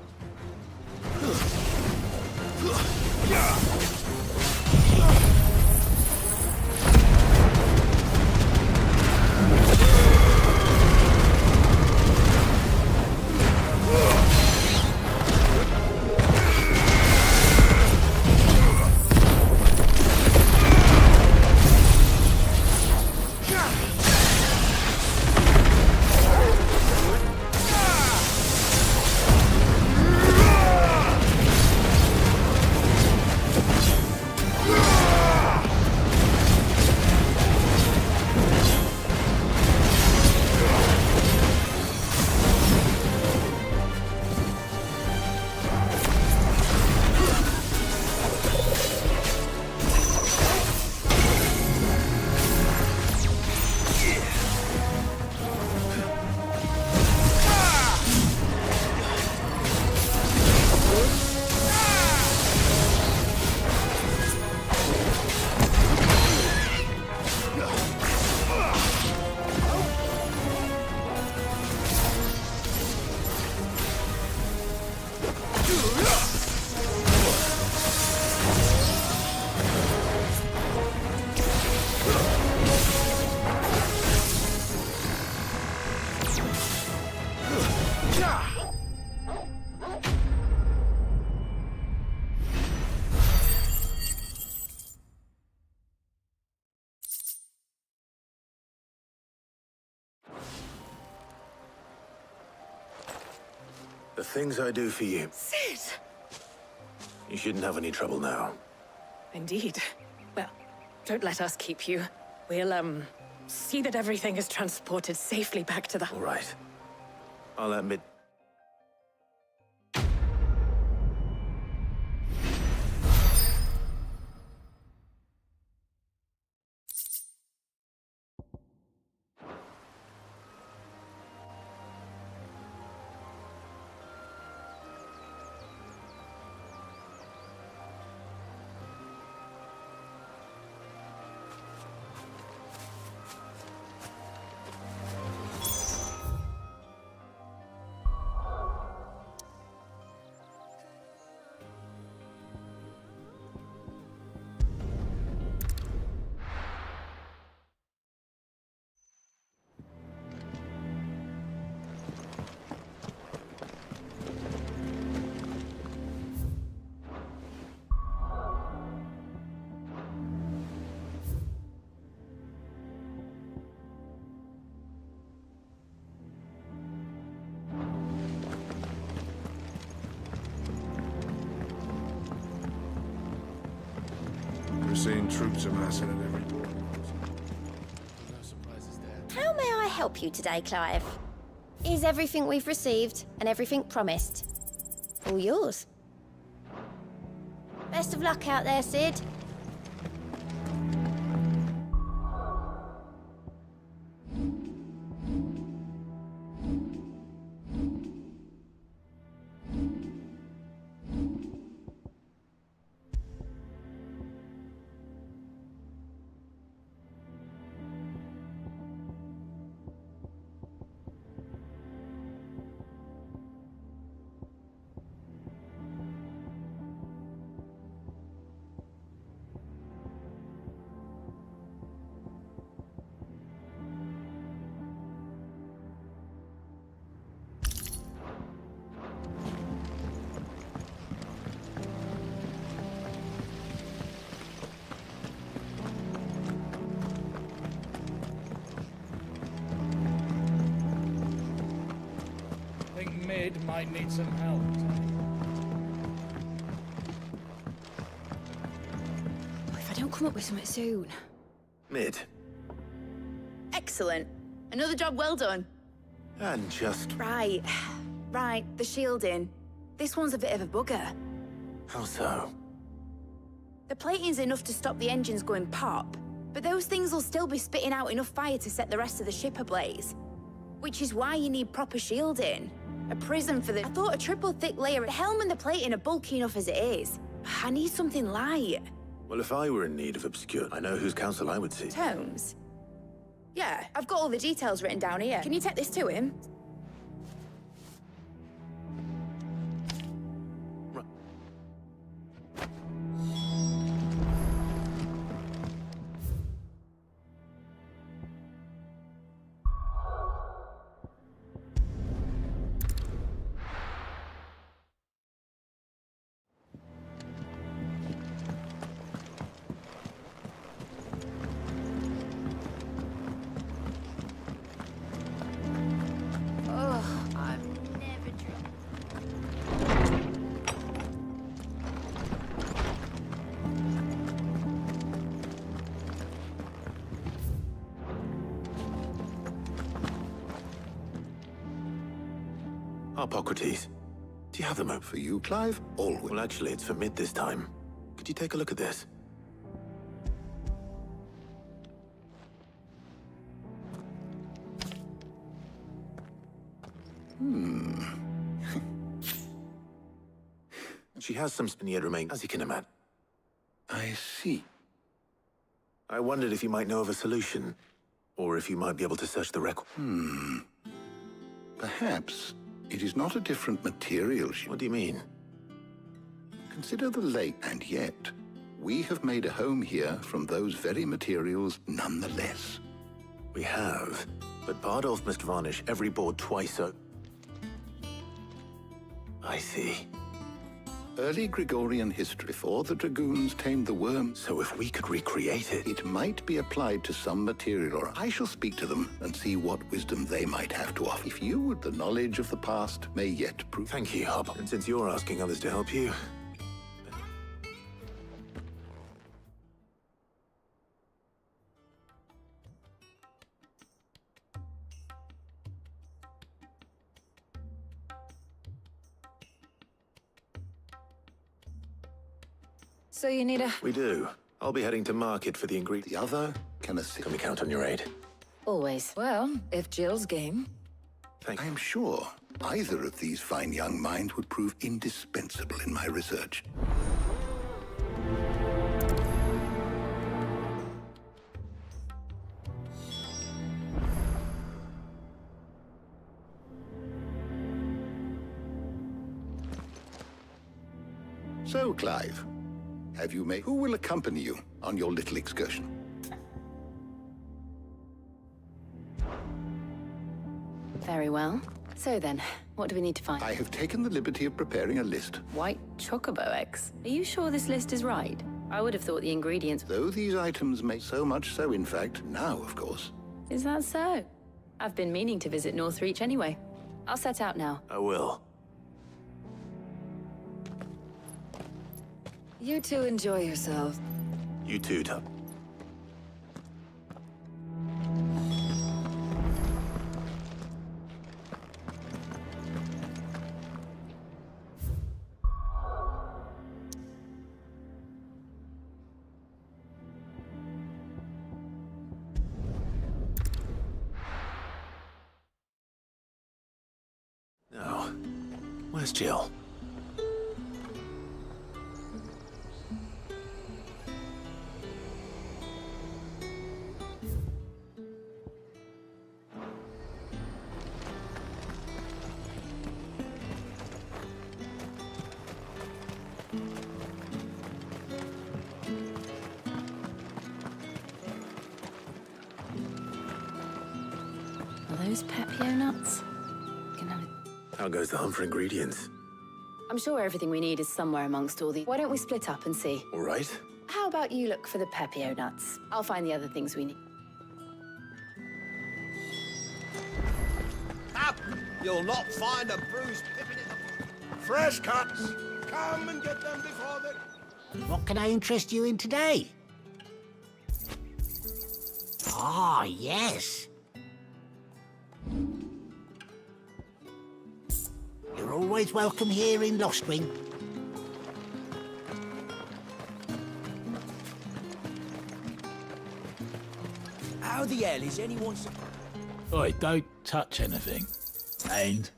[SPEAKER 5] The things I do for you.
[SPEAKER 18] Sid!
[SPEAKER 5] You shouldn't have any trouble now.
[SPEAKER 18] Indeed. Well, don't let us keep you. We'll, see that everything is transported safely back to the...
[SPEAKER 5] All right. I'll admit...
[SPEAKER 1] We're seeing troops amassing at every door. No surprises there.
[SPEAKER 2] How may I help you today, Clive? Is everything we've received and everything promised all yours? Best of luck out there, Sid.
[SPEAKER 14] Mid might need some help.
[SPEAKER 2] If I don't come up with something soon.
[SPEAKER 5] Mid.
[SPEAKER 20] Excellent. Another job well done.
[SPEAKER 5] And just...
[SPEAKER 20] Right. Right, the shielding. This one's a bit of a bugger.
[SPEAKER 5] How so?
[SPEAKER 20] The plating's enough to stop the engines going pop, but those things will still be spitting out enough fire to set the rest of the ship ablaze. Which is why you need proper shielding. A prism for the... I thought a triple thick layer... The helm and the plating are bulky enough as it is. I need something light.
[SPEAKER 5] Well, if I were in need of obscure, I know whose counsel I would seek.
[SPEAKER 20] Tomes? Yeah, I've got all the details written down here. Can you take this to him?
[SPEAKER 5] Hippocrates, do you have the map?
[SPEAKER 3] For you, Clive? Always.
[SPEAKER 5] Well, actually, it's for Mid this time. Could you take a look at this? She has some yet remain, as you can imagine.
[SPEAKER 21] I see.
[SPEAKER 5] I wondered if you might know of a solution, or if you might be able to search the record.
[SPEAKER 21] Perhaps it is not a different material.
[SPEAKER 5] What do you mean?
[SPEAKER 21] Consider the lake, and yet we have made a home here from those very materials nonetheless.
[SPEAKER 5] We have, but Bardolph must varnish every board twice I see.
[SPEAKER 8] Early Gregorian history before the dragoons tamed the worm.
[SPEAKER 5] So if we could recreate it...
[SPEAKER 8] It might be applied to some material, or I shall speak to them and see what wisdom they might have to offer. If you, the knowledge of the past may yet prove...
[SPEAKER 5] Thank you, Hob. And since you're asking others to help you...
[SPEAKER 6] So you need a...
[SPEAKER 5] We do. I'll be heading to market for the ingredient.
[SPEAKER 8] The other can assist.
[SPEAKER 5] Can we count on your aid?
[SPEAKER 6] Always. Well, if Jill's game.
[SPEAKER 8] I am sure either of these fine young minds would prove indispensable in my research. So, Clive, have you made... Who will accompany you on your little excursion?
[SPEAKER 18] Very well. So then, what do we need to find?
[SPEAKER 8] I have taken the liberty of preparing a list.
[SPEAKER 18] White chocobo eggs. Are you sure this list is right? I would have thought the ingredients...
[SPEAKER 8] Though these items may so much so, in fact, now, of course.
[SPEAKER 18] Is that so? I've been meaning to visit Northreach anyway. I'll set out now.
[SPEAKER 5] I will.
[SPEAKER 6] You two enjoy yourselves.
[SPEAKER 5] You too, Tub. Now, where's Jill?
[SPEAKER 18] Are those Pepio nuts?
[SPEAKER 5] How goes the hunt for ingredients?
[SPEAKER 18] I'm sure everything we need is somewhere amongst all the... Why don't we split up and see?
[SPEAKER 5] All right.
[SPEAKER 18] How about you look for the Pepio nuts? I'll find the other things we need.
[SPEAKER 17] Up! You'll not find a bruised pippin in the...
[SPEAKER 1] Fresh cuts! Come and get them before they...
[SPEAKER 17] What can I interest you in today? Ah, yes. You're always welcome here in Lostwing. How the hell is anyone...
[SPEAKER 7] Oi, don't touch anything. And...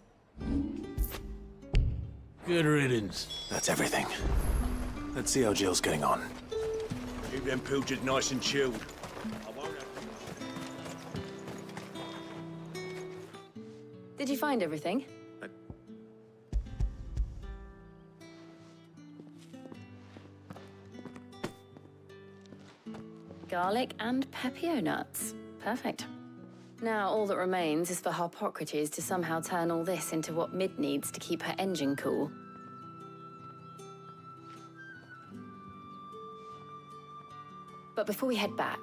[SPEAKER 7] Good riddance.
[SPEAKER 5] That's everything. Let's see how Jill's getting on.
[SPEAKER 17] Keep them pilchards nice and chilled.
[SPEAKER 18] Did you find everything? Garlic and Pepio nuts. Perfect. Now all that remains is for Harpocrates to somehow turn all this into what Mid needs to keep her engine cool. But before we head back,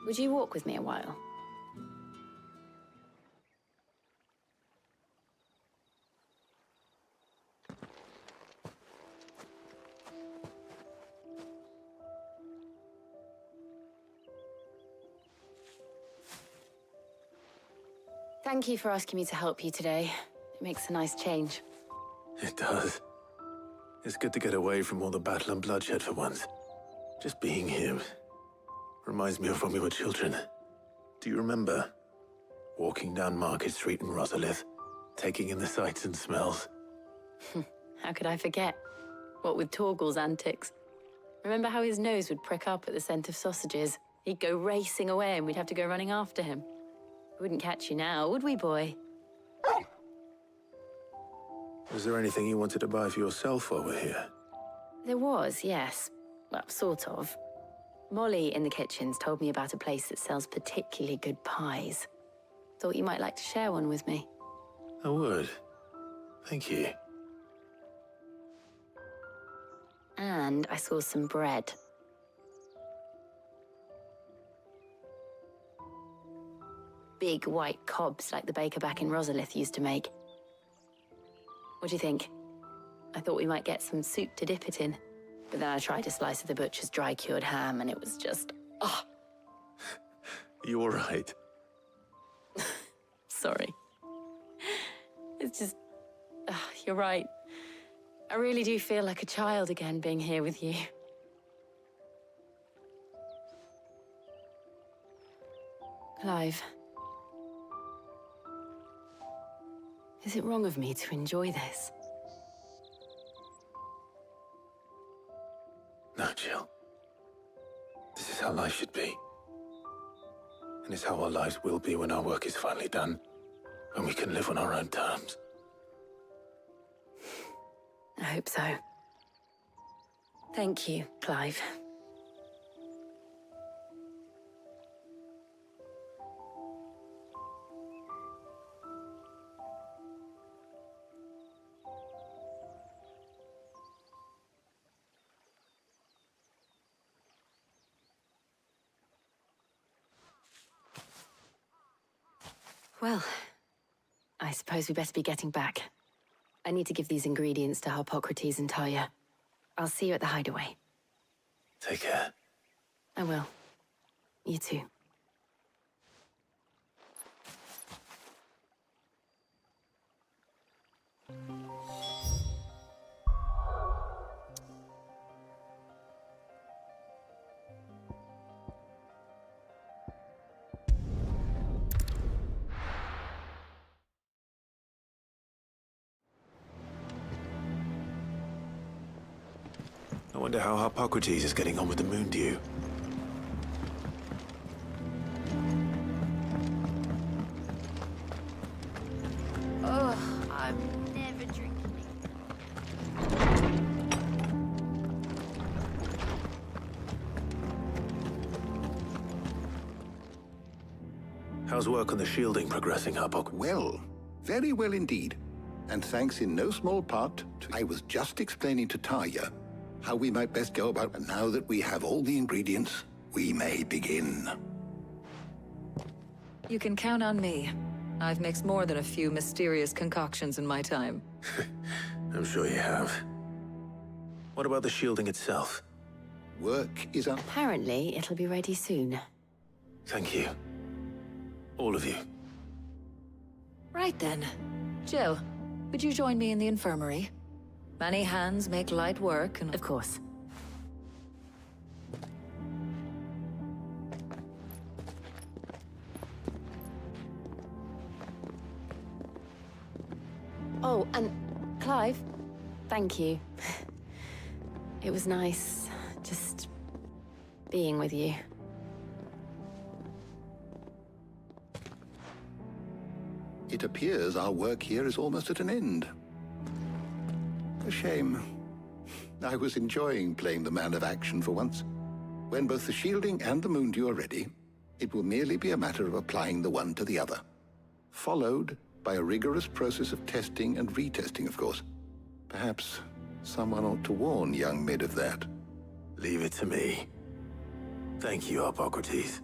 [SPEAKER 18] would you walk with me a while? Thank you for asking me to help you today. It makes a nice change.
[SPEAKER 5] It does. It's good to get away from all the battle and bloodshed for once. Just being here reminds me of when we were children. Do you remember? Walking down Market Street in Rosalith, taking in the sights and smells.
[SPEAKER 18] How could I forget? What with Torgal's antics. Remember how his nose would prick up at the scent of sausages? He'd go racing away and we'd have to go running after him. We wouldn't catch you now, would we, boy?
[SPEAKER 5] Was there anything you wanted to buy for yourself while we're here?
[SPEAKER 18] There was, yes. Well, sort of. Molly in the kitchens told me about a place that sells particularly good pies. Thought you might like to share one with me.
[SPEAKER 5] I would. Thank you.
[SPEAKER 2] And I saw some bread. Big white cobs like the baker back in Rosalith used to make. What do you think? I thought we might get some soup to dip it in. But then I tried a slice of the butcher's dry-cured ham and it was just... oh,
[SPEAKER 5] You all right?
[SPEAKER 2] sorry. It's just... you're right. I really do feel like a child again being here with you. Clive. Is it wrong of me to enjoy this?
[SPEAKER 5] No, Jill. This is how life should be. And it's how our lives will be when our work is finally done. When we can live on our own terms.
[SPEAKER 2] I hope so. Thank you, Clive. Well, I suppose we better be getting back. I need to give these ingredients to Harpocrates and Talia. I'll see you at the hideaway.
[SPEAKER 5] Take care.
[SPEAKER 2] I will. You too.
[SPEAKER 5] I wonder how Harpocrates is getting on with the moon dew.
[SPEAKER 20] Oh, I'm never drinking
[SPEAKER 5] How's work on the shielding progressing, Harpoc?
[SPEAKER 8] Well, very well indeed. And thanks in no small part to... I was just explaining to Talia how we might best go about, and now that we have all the ingredients, we may begin.
[SPEAKER 12] You can count on me. I've mixed more than a few mysterious concoctions in my time.
[SPEAKER 5] I'm sure you have. What about the shielding itself?
[SPEAKER 8] Work is on.
[SPEAKER 2] Apparently, it'll be ready soon.
[SPEAKER 5] Thank you. All of you.
[SPEAKER 12] Right then. Jill, would you join me in the infirmary? Many hands make light work, and...
[SPEAKER 2] Of course. Oh, and Clive, thank you. It was nice, just being with you.
[SPEAKER 8] It appears our work here is almost at an end. A shame. I was enjoying playing the man of action for once. When both the shielding and the moondew are ready, it will merely be a matter of applying the one to the other. Followed by a rigorous process of testing and retesting, of course. Perhaps someone ought to warn young Mid of that.
[SPEAKER 5] Leave it to me. Thank you, Harpocrates.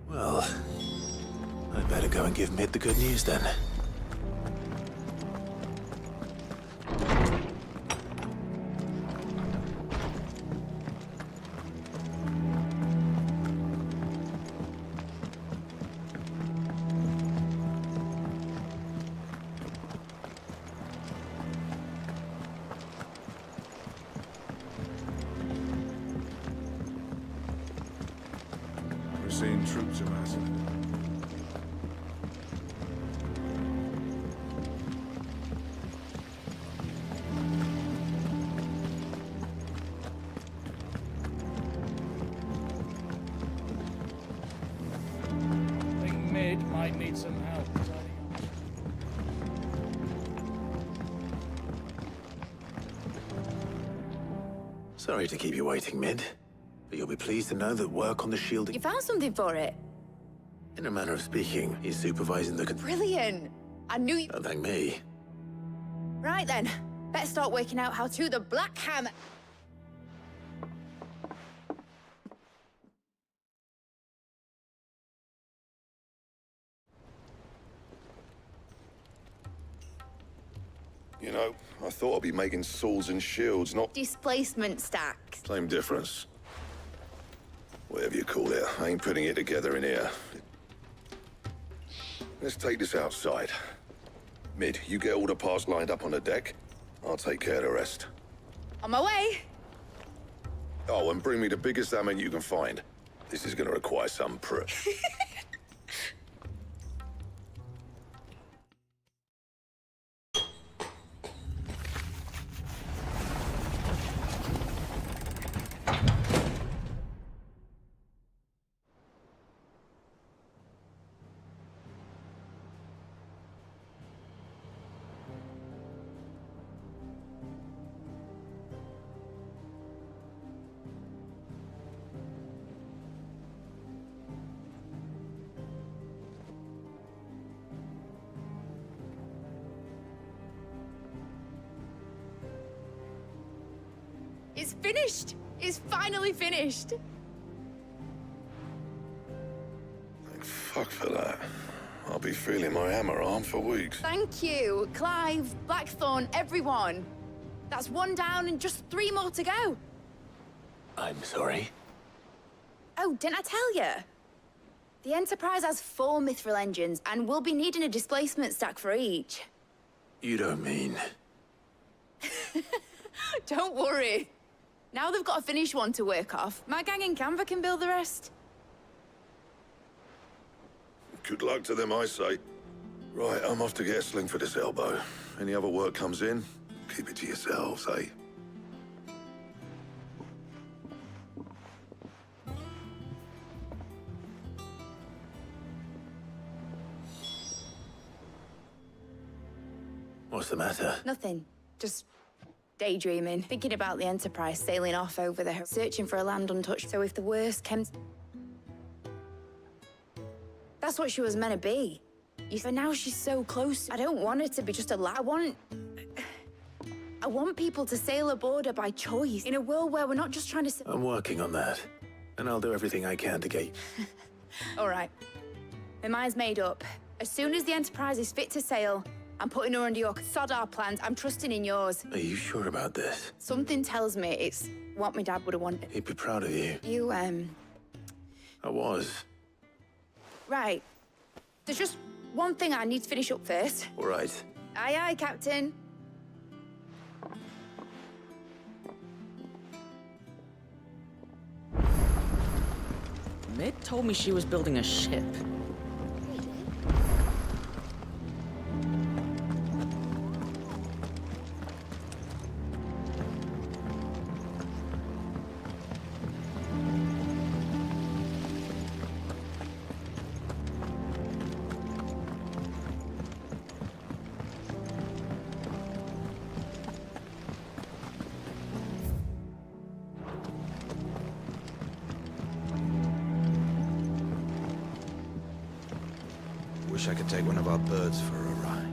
[SPEAKER 5] Well, I'd better go and give Mid the good news then.
[SPEAKER 1] We're seeing troops amassing.
[SPEAKER 14] I think Mid might need some help.
[SPEAKER 5] Sorry to keep you waiting, Mid. But you'll be pleased to know that work on the shielding...
[SPEAKER 20] You found something for it?
[SPEAKER 5] In a manner of speaking, he's supervising the...
[SPEAKER 20] Brilliant! I knew you...
[SPEAKER 5] Don't thank me.
[SPEAKER 20] Right then, better start working out how to the Black Hammer.
[SPEAKER 3] You know, I thought I'd be making swords and shields, not...
[SPEAKER 20] Displacement stacks.
[SPEAKER 3] Same difference. Whatever you call it, I ain't putting it together in here. Let's take this outside. Mid, you get all the parts lined up on the deck. I'll take care of the rest.
[SPEAKER 20] On my way.
[SPEAKER 3] Oh, and bring me the biggest hammer you can find. This is gonna require some prep.
[SPEAKER 20] It's finished! It's finally finished!
[SPEAKER 3] Thank fuck for that. I'll be feeling my hammer arm for weeks.
[SPEAKER 20] Thank you, Clive, Blackthorn, everyone. That's one down and just 3 more to go.
[SPEAKER 5] I'm sorry.
[SPEAKER 20] Oh, didn't I tell you? The Enterprise has 4 mithril engines, and we'll be needing a displacement stack for each.
[SPEAKER 5] You don't mean...
[SPEAKER 20] Don't worry. Now they've got a finished one to work off. My gang in Canva can build the rest.
[SPEAKER 3] Good luck to them, I say. Right, I'm off to get a sling for this elbow. Any other work comes in, keep it to yourselves, eh?
[SPEAKER 5] What's the matter?
[SPEAKER 20] Nothing. Just daydreaming. Thinking about the Enterprise sailing off over the... searching for a land untouched. So if the worst came... That's what she was meant to be. But now she's so close. I don't want her to be just a I want people to sail aboard her by choice. In a world where we're not just trying to...
[SPEAKER 5] I'm working on that. And I'll do everything I can to get...
[SPEAKER 20] All right. My mind's made up. As soon as the Enterprise is fit to sail, I'm putting her under your... Sod our plans. I'm trusting in yours.
[SPEAKER 5] Are you sure about this?
[SPEAKER 20] Something tells me it's what my dad would have wanted.
[SPEAKER 5] He'd be proud of you.
[SPEAKER 20] You,
[SPEAKER 5] I was.
[SPEAKER 20] Right. There's just one thing I need to finish up first.
[SPEAKER 5] All right.
[SPEAKER 20] Aye, aye, Captain.
[SPEAKER 9] Mid told me she was building a ship.
[SPEAKER 19] Wish I could take one of our birds for a ride.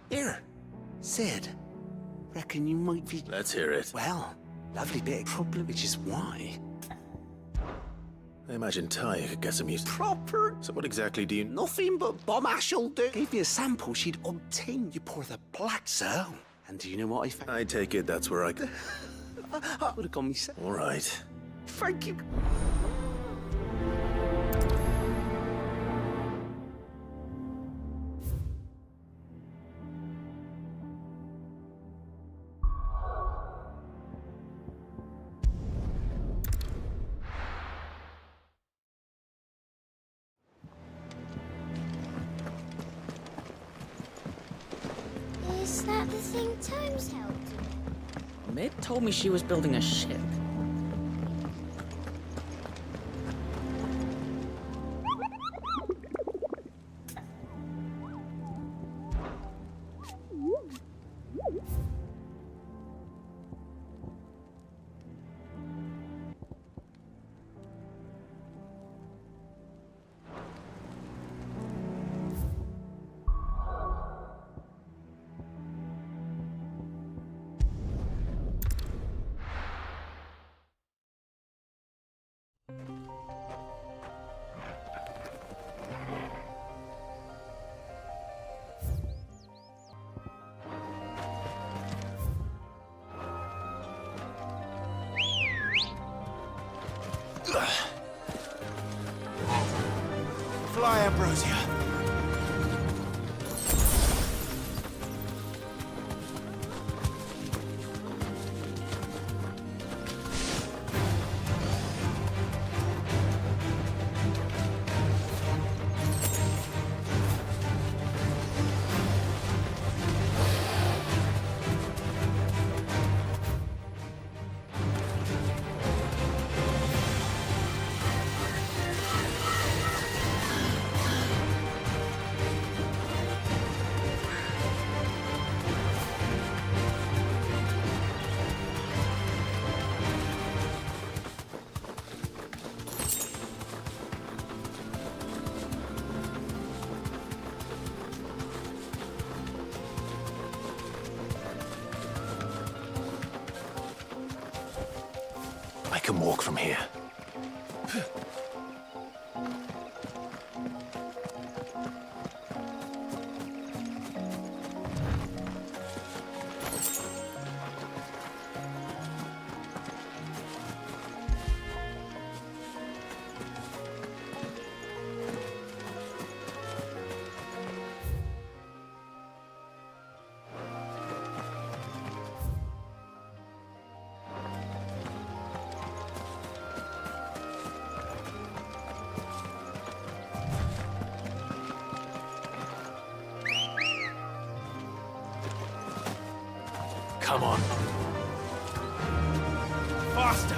[SPEAKER 7] Here, Sid. Reckon you might be...
[SPEAKER 5] Let's hear it.
[SPEAKER 7] Well, lovely bit of problem, which is why.
[SPEAKER 5] I imagine Ty could get some use.
[SPEAKER 7] Proper.
[SPEAKER 5] So what exactly do you...
[SPEAKER 7] Nothing but bomb ash'll do. Gave me a sample she'd obtained. You pour the black zone. And do you know what I found?
[SPEAKER 5] I take it that's where I...
[SPEAKER 7] I would have gone myself.
[SPEAKER 5] All right.
[SPEAKER 7] Thank you.
[SPEAKER 4] Is that the thing Tomes held?
[SPEAKER 9] Mid told me she was building a ship.
[SPEAKER 5] Fly, Ambrosia. I can walk from here. Come on. Faster!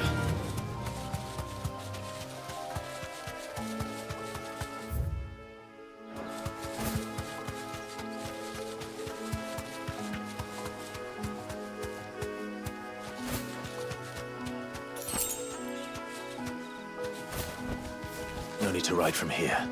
[SPEAKER 5] No need to ride from here.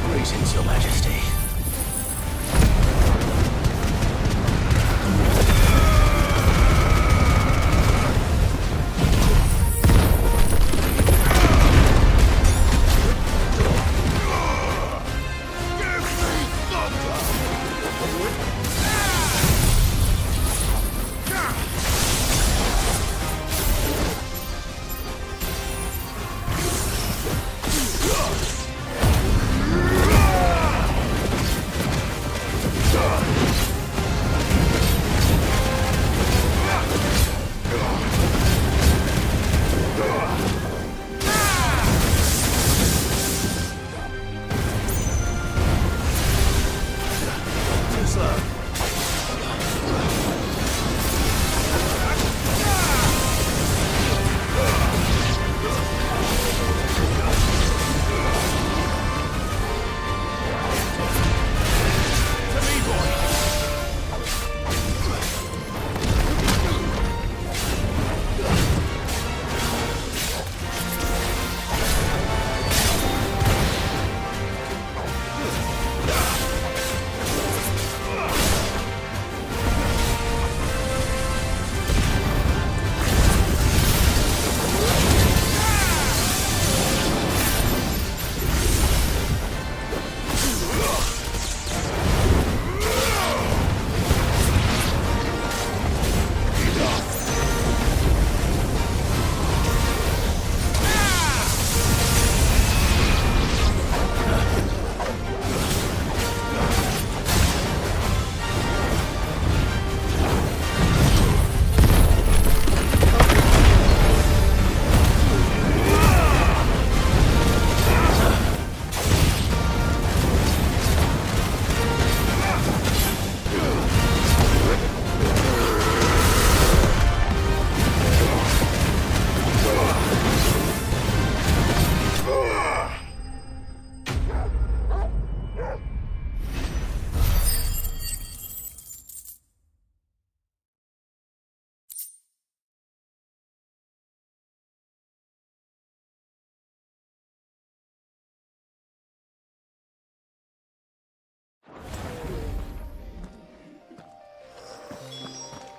[SPEAKER 5] Greetings, Your Majesty.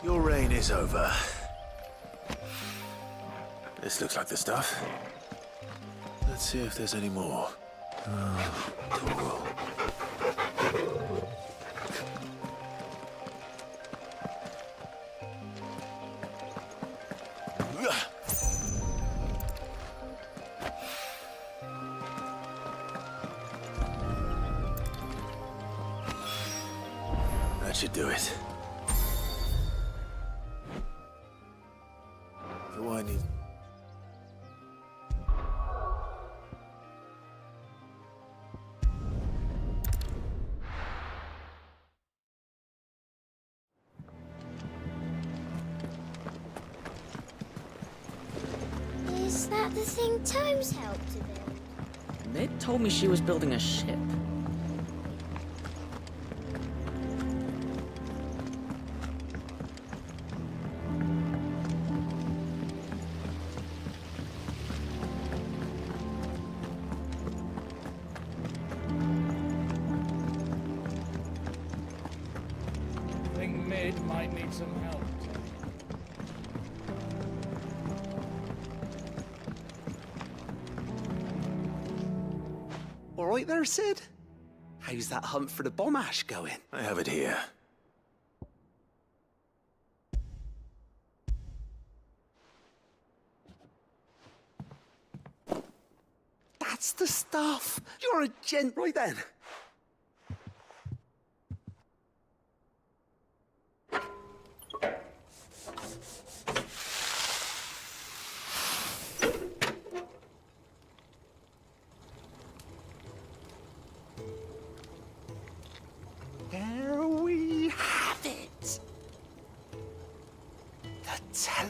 [SPEAKER 5] Your reign is over. This looks like the stuff. Let's see if there's any more. Cool. That should do it. Do I need...
[SPEAKER 4] Is that the thing Tomes helped to build?
[SPEAKER 9] Mid told me she was building a ship.
[SPEAKER 14] I think Mid might need some help.
[SPEAKER 7] All right there, Sid? How's that hunt for the bomb ash going?
[SPEAKER 5] I have it here.
[SPEAKER 7] That's the stuff. You're a gent. Right then. There we have it.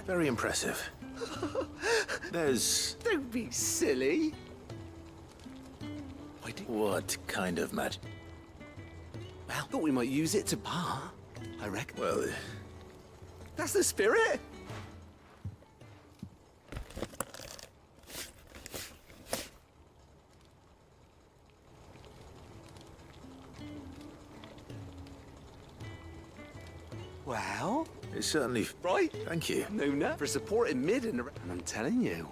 [SPEAKER 5] Very impressive. There's...
[SPEAKER 7] Don't be silly.
[SPEAKER 5] What kind of magic?
[SPEAKER 7] Well, thought we might use it to bar, I reckon.
[SPEAKER 5] Well...
[SPEAKER 7] That's the spirit. Well...
[SPEAKER 5] It's certainly...
[SPEAKER 7] Right?
[SPEAKER 5] Thank you.
[SPEAKER 7] Nuna, for supporting Mid and I'm telling you.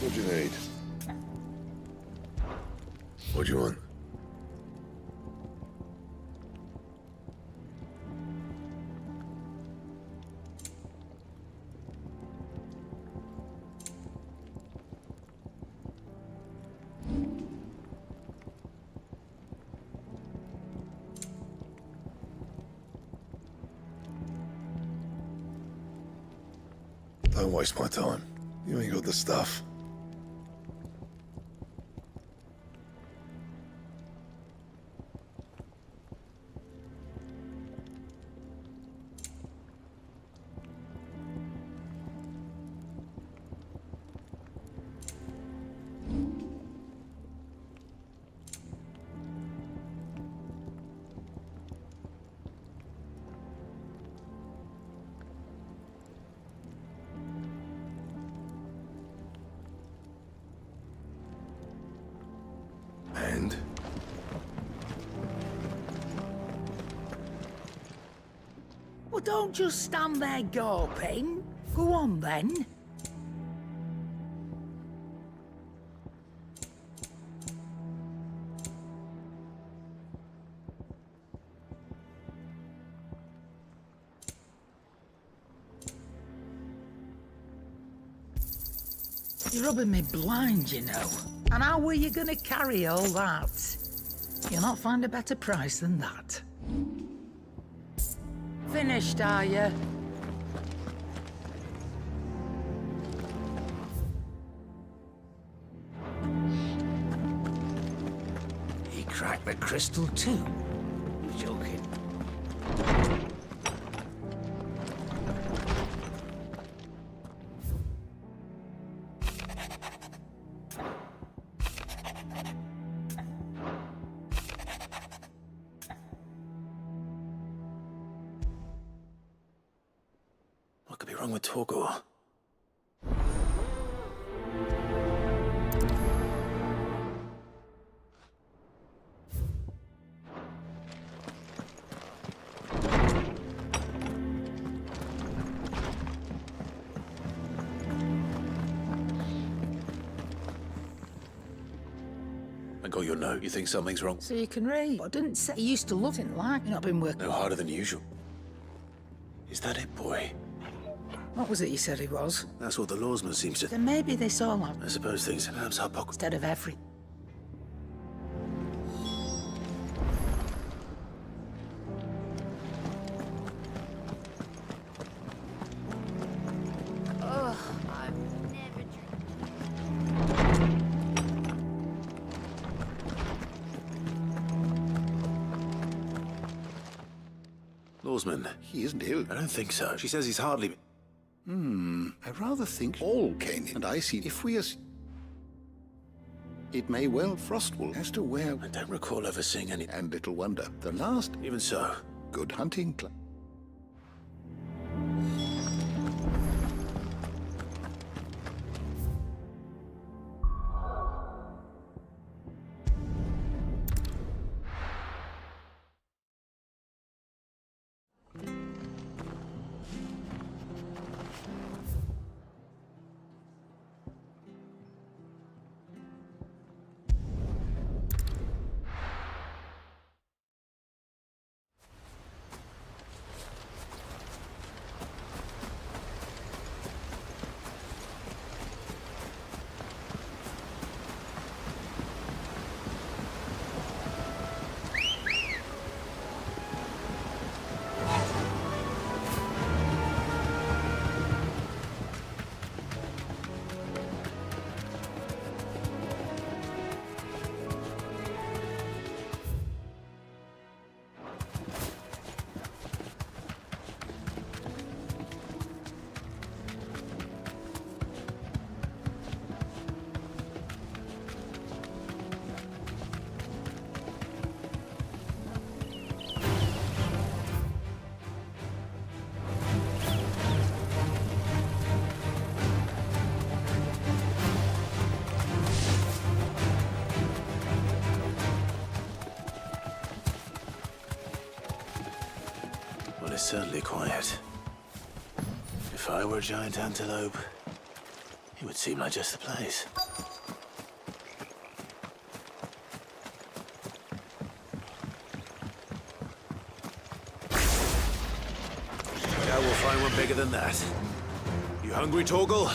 [SPEAKER 3] What do you need? What do you want? Don't waste my time. You ain't got the stuff. And?
[SPEAKER 16] Well, don't just stand there gawping. Go on, then. You're rubbing me blind, you know. And how were you gonna carry all that? You'll not find a better price than that. Finished, are you?
[SPEAKER 17] He cracked the crystal too. Joking.
[SPEAKER 5] What could be wrong with Torgor? I got your note. You think something's wrong?
[SPEAKER 16] So you can read. I didn't say you used to look it like you've not been working.
[SPEAKER 5] No harder than usual. Is that it, boy?
[SPEAKER 16] What was it you said he was?
[SPEAKER 5] That's what the lawsman seems to...
[SPEAKER 16] Then maybe this all up
[SPEAKER 5] I suppose things perhaps our pocket...
[SPEAKER 16] instead of every...
[SPEAKER 20] Ugh, I've never
[SPEAKER 5] Lawsman.
[SPEAKER 8] He isn't ill.
[SPEAKER 5] I don't think so. She says he's hardly...
[SPEAKER 8] I rather think all came in. And I see if we it may well Frostwolf as to where...
[SPEAKER 5] I don't recall ever seeing any...
[SPEAKER 8] And little wonder, the last...
[SPEAKER 5] Even so.
[SPEAKER 8] Good hunting club.
[SPEAKER 5] Well, it's certainly quiet. If I were a giant antelope, it would seem like just the place. Now we'll find one bigger than that. You hungry, Torgal?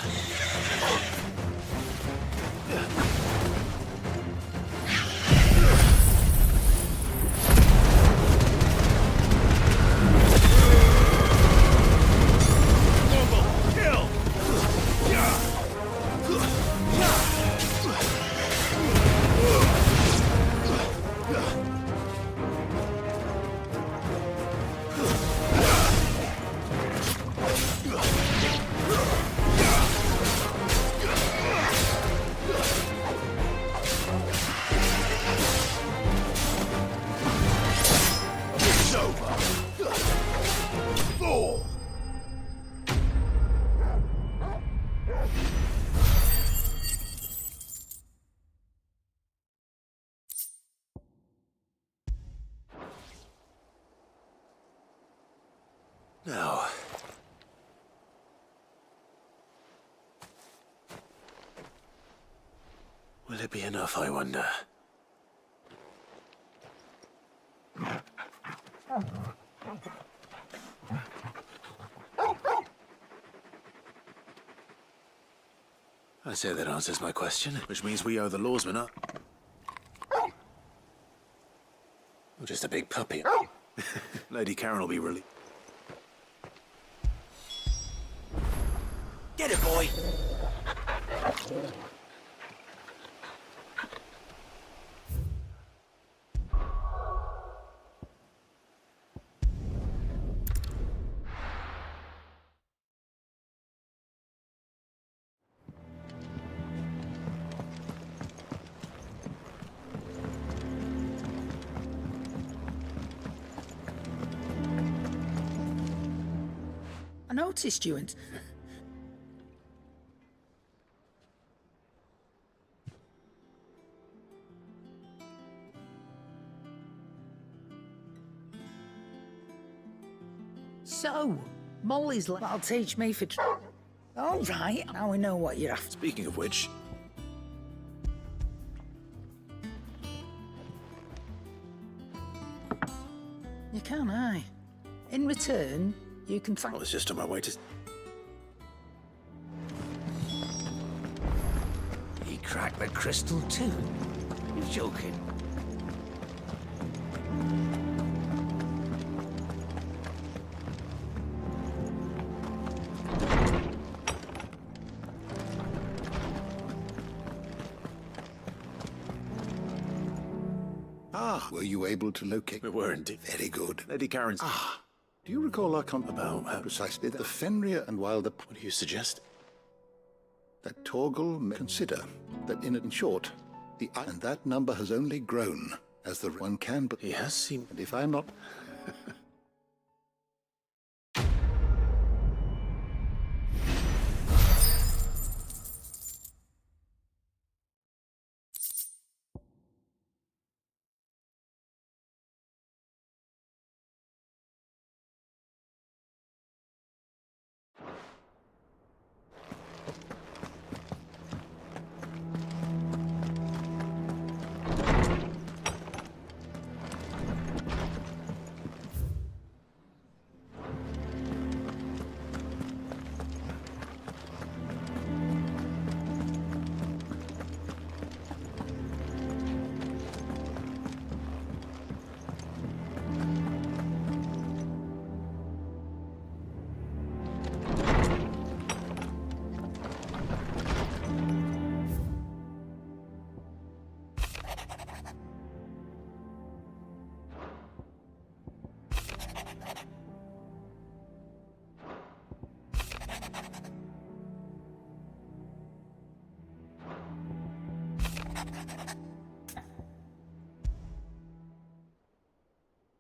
[SPEAKER 5] Now... will it be enough, I wonder? I say that answers my question, which means we owe the lawsman up. Or just a big puppy. Lady Karen will be really... Get it, boy!
[SPEAKER 16] I noticed you and... So, Molly's like... That'll teach me for... All right, now we know what you're after.
[SPEAKER 5] Speaking of which...
[SPEAKER 16] You can, aye. In return, you can thank...
[SPEAKER 5] I was just on my way to...
[SPEAKER 17] He cracked the crystal too? You're joking.
[SPEAKER 8] Ah, were you able to locate...
[SPEAKER 5] We were indeed.
[SPEAKER 8] Very good.
[SPEAKER 5] Lady Karen's...
[SPEAKER 8] Ah, do you recall our
[SPEAKER 5] About
[SPEAKER 8] precisely the Fenrir and while the...
[SPEAKER 5] What do you suggest?
[SPEAKER 8] That Torgal may consider that in short, and that number has only grown as the one can, but...
[SPEAKER 5] He has seemed...
[SPEAKER 8] And if I'm not...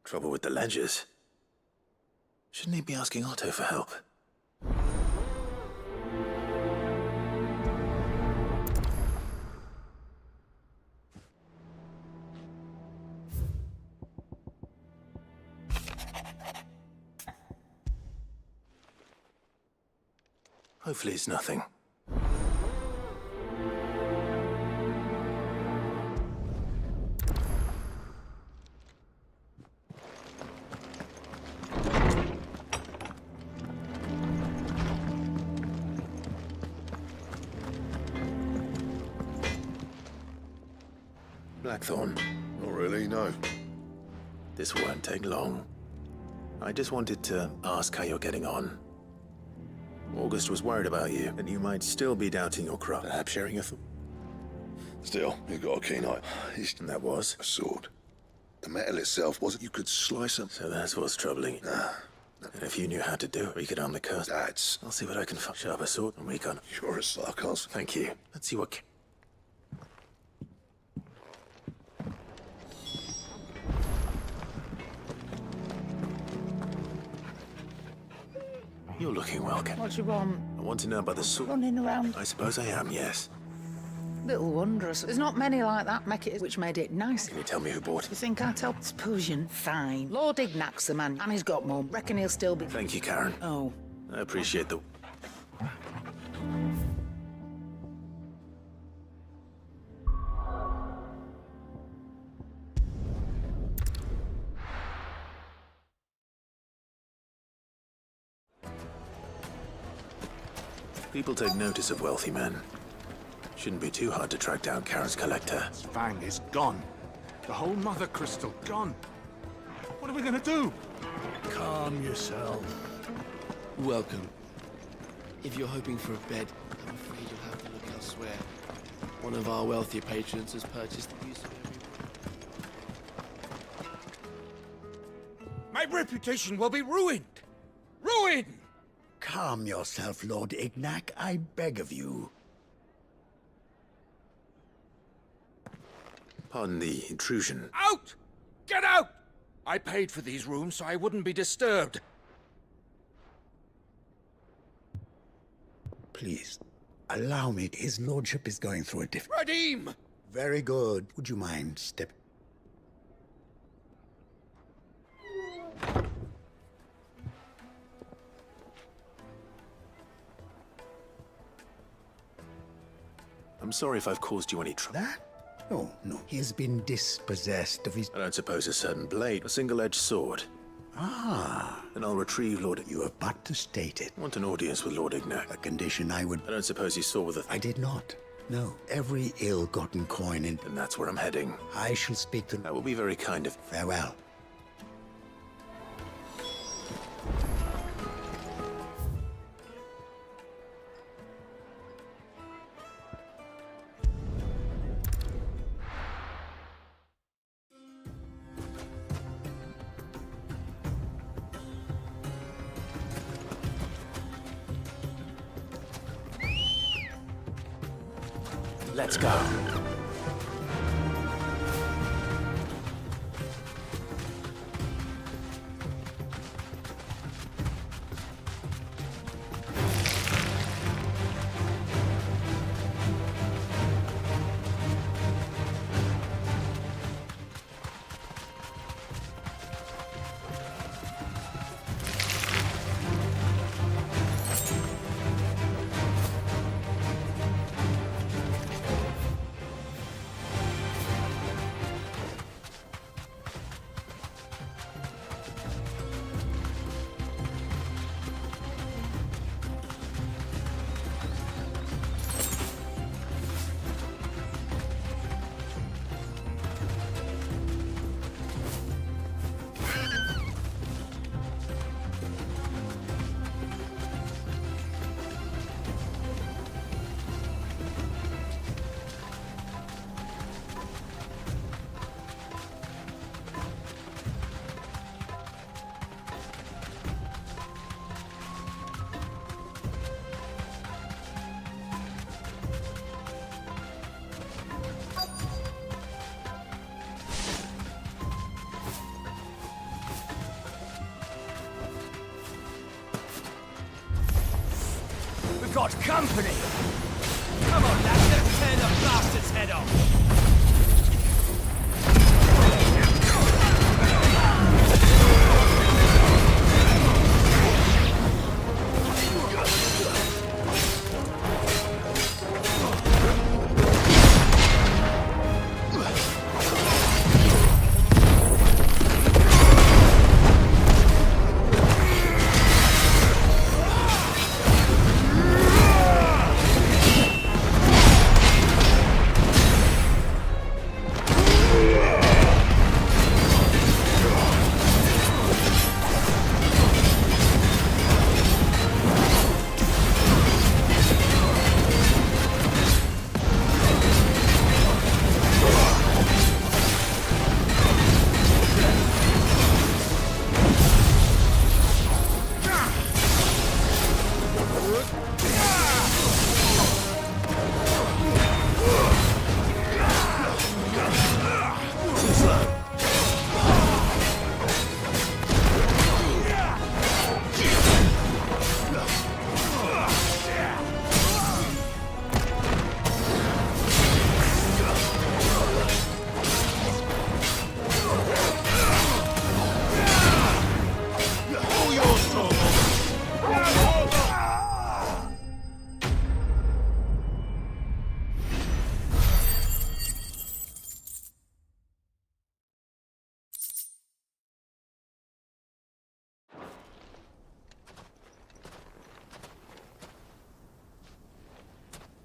[SPEAKER 5] Trouble with the ledgers. Shouldn't he be asking Otto for help? Hopefully it's nothing. Blackthorn.
[SPEAKER 3] Not really, no.
[SPEAKER 5] This won't take long. I just wanted to ask how you're getting on. August was worried about you, and you might still be doubting your craft. Perhaps sharing a thought.
[SPEAKER 3] Still, you got a keen eye.
[SPEAKER 5] And that was?
[SPEAKER 3] A sword. The metal itself wasn't... You could slice them.
[SPEAKER 5] So that's what's troubling you.
[SPEAKER 3] Nah.
[SPEAKER 5] And if you knew how to do it, we could arm the curse.
[SPEAKER 3] That's...
[SPEAKER 5] I'll see what I can find. Sharper sword, and we can...
[SPEAKER 3] You're a sarcasm.
[SPEAKER 5] Thank you. Let's see what... You're looking well, Ken.
[SPEAKER 16] What do you want?
[SPEAKER 5] I want to know about the sword.
[SPEAKER 16] Running around.
[SPEAKER 5] I suppose I am, yes.
[SPEAKER 16] Little wondrous. There's not many like that make it, which made it nice.
[SPEAKER 5] Can you tell me who bought it?
[SPEAKER 16] You think I'd help? Suppose you fine. Lord Ignac's the man, and he's got more. Reckon he'll still be...
[SPEAKER 5] Thank you, Karen.
[SPEAKER 16] Oh.
[SPEAKER 5] I appreciate the... People take notice of wealthy men. Shouldn't be too hard to track down Karen's collector.
[SPEAKER 1] Fang is gone. The whole mother crystal gone. What are we gonna do?
[SPEAKER 7] Calm yourself. Welcome. If you're hoping for a bed, I'm afraid you'll have to look elsewhere. One of our wealthier patrons has purchased the use of every...
[SPEAKER 1] My reputation will be ruined! Ruined!
[SPEAKER 17] Calm yourself, Lord Ignac, I beg of you.
[SPEAKER 5] Pardon the intrusion.
[SPEAKER 1] Out! Get out! I paid for these rooms so I wouldn't be disturbed.
[SPEAKER 17] Please, allow me. His lordship is going through a
[SPEAKER 1] Radim!
[SPEAKER 17] Very good. Would you mind stepping?
[SPEAKER 5] I'm sorry if I've caused you any trouble.
[SPEAKER 17] That? Oh, no. He has been dispossessed of his...
[SPEAKER 5] I don't suppose a certain blade, a single-edged sword.
[SPEAKER 17] Ah.
[SPEAKER 5] Then I'll retrieve Lord...
[SPEAKER 17] You have but to state it.
[SPEAKER 5] I want an audience with Lord Ignac.
[SPEAKER 17] A condition I would...
[SPEAKER 5] I don't suppose you saw with the...
[SPEAKER 17] I did not. No. Every ill-gotten coin in...
[SPEAKER 5] And that's where I'm heading.
[SPEAKER 17] I shall speak to...
[SPEAKER 5] That will be very kind of...
[SPEAKER 17] Farewell.
[SPEAKER 5] Let's go.
[SPEAKER 13] Got company! Come on, lads, let's tear the bastard's head off!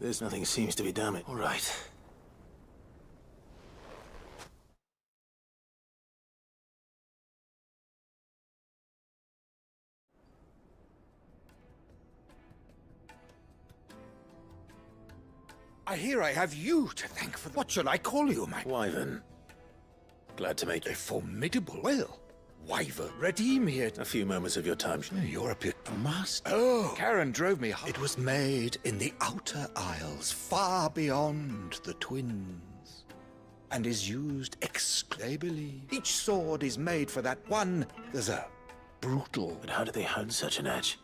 [SPEAKER 5] There's nothing seems to be damaged. All right.
[SPEAKER 15] I hear I have you to thank for... What shall I call you, my...
[SPEAKER 5] Wyvern. Glad to make you.
[SPEAKER 15] A formidable... Well, Wyvern, redeem here.
[SPEAKER 5] A few moments of your time.
[SPEAKER 15] You're a master. Oh, Karen drove me... It was made in the Outer Isles, far beyond the Twins, and is used exclusively. Each sword is made for that one. There's a brutal...
[SPEAKER 5] But how do they hone such an edge?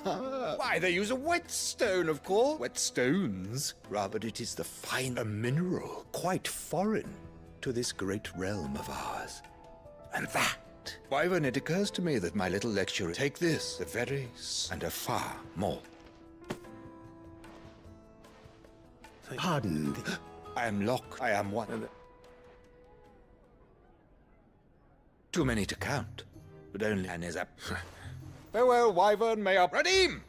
[SPEAKER 15] Why, they use a whetstone, of course. Whetstones. Rather, it is the finer mineral, quite foreign to this great realm of ours. And that, Wyvern, it occurs to me that my little lecture, take this, the very, and a far more. Pardon. I am Locke. I am one. Too many to count, but only an is up. Farewell, Wyvern, may I redeem!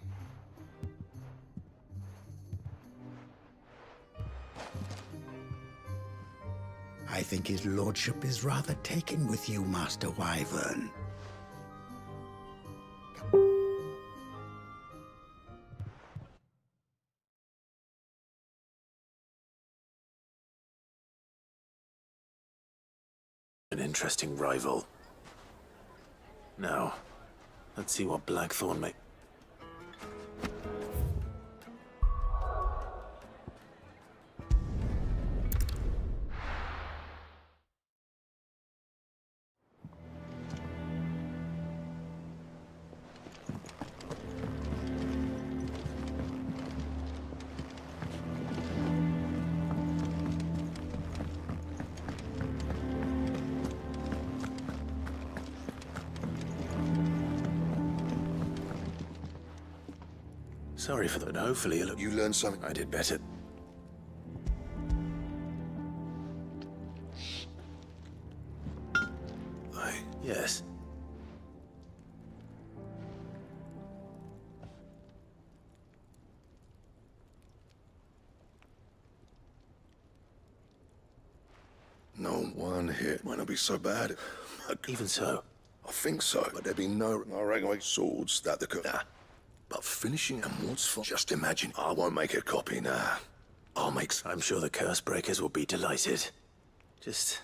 [SPEAKER 22] I think his lordship is rather taken with you, Master Wyvern.
[SPEAKER 5] An interesting rival. Now, let's see what Blackthorn may... Sorry for that. Hopefully,
[SPEAKER 3] you learned something.
[SPEAKER 5] I did better. Yes.
[SPEAKER 3] No one hit might not be so bad.
[SPEAKER 5] Even so.
[SPEAKER 3] I think so, but there'd be no, I reckon, like swords that the could. Nah. But finishing and what's for? Just imagine. I won't make a copy, nah. I'll make...
[SPEAKER 5] I'm sure the curse breakers will be delighted. Just...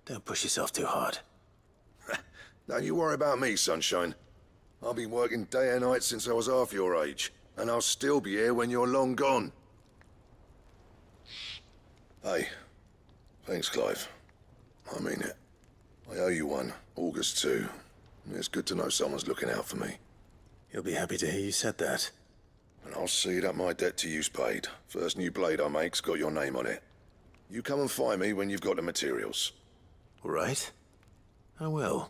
[SPEAKER 5] don't push yourself too hard.
[SPEAKER 3] Don't you worry about me, sunshine. I've been working day and night since I was half your age, and I'll still be here when you're long gone. Hey, thanks, Clive. I mean it. I owe you one. August too. It's good to know someone's looking out for me.
[SPEAKER 5] You'll be happy to hear you said that.
[SPEAKER 3] And I'll see that my debt to you's paid. First new blade I make's got your name on it. You come and find me when you've got the materials.
[SPEAKER 5] All right. I will.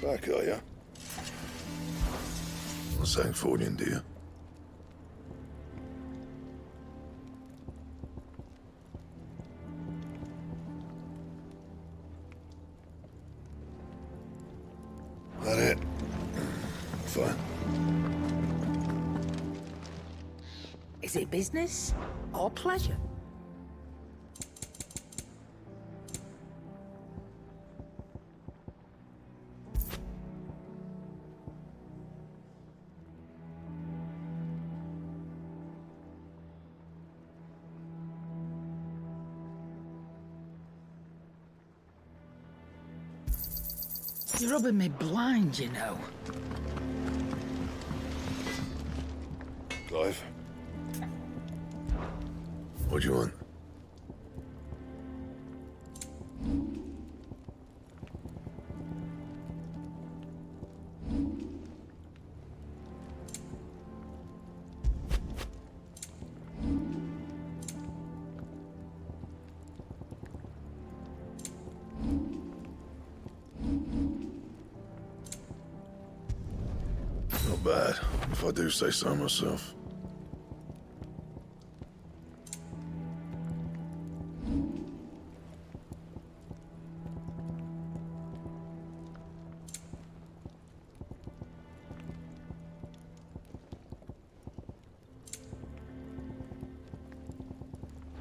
[SPEAKER 3] Back, are ya? What's that for you, dear? That it? Fine.
[SPEAKER 16] Is it business or pleasure? You're rubbing me blind, you know.
[SPEAKER 3] Clive? What do you want?
[SPEAKER 1] Not bad, if I do say so myself.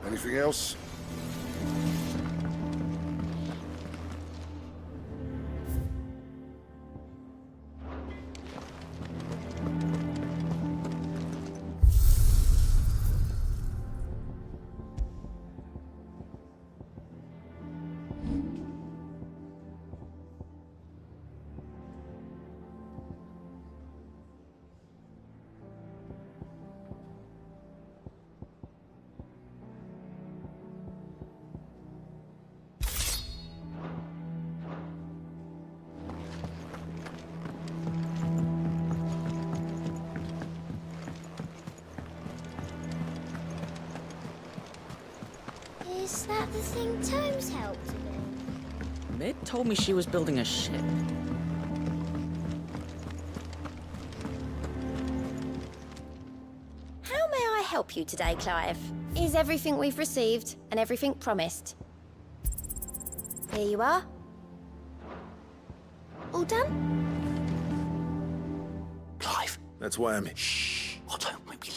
[SPEAKER 1] Anything else?
[SPEAKER 4] Is that the thing Tomes helped to build?
[SPEAKER 9] Mid told me she was building a ship.
[SPEAKER 4] How may I help you today, Clive? Is everything we've received and everything promised? Here you are. All done?
[SPEAKER 5] Clive. That's why I'm...
[SPEAKER 8] Shh. Otto, maybe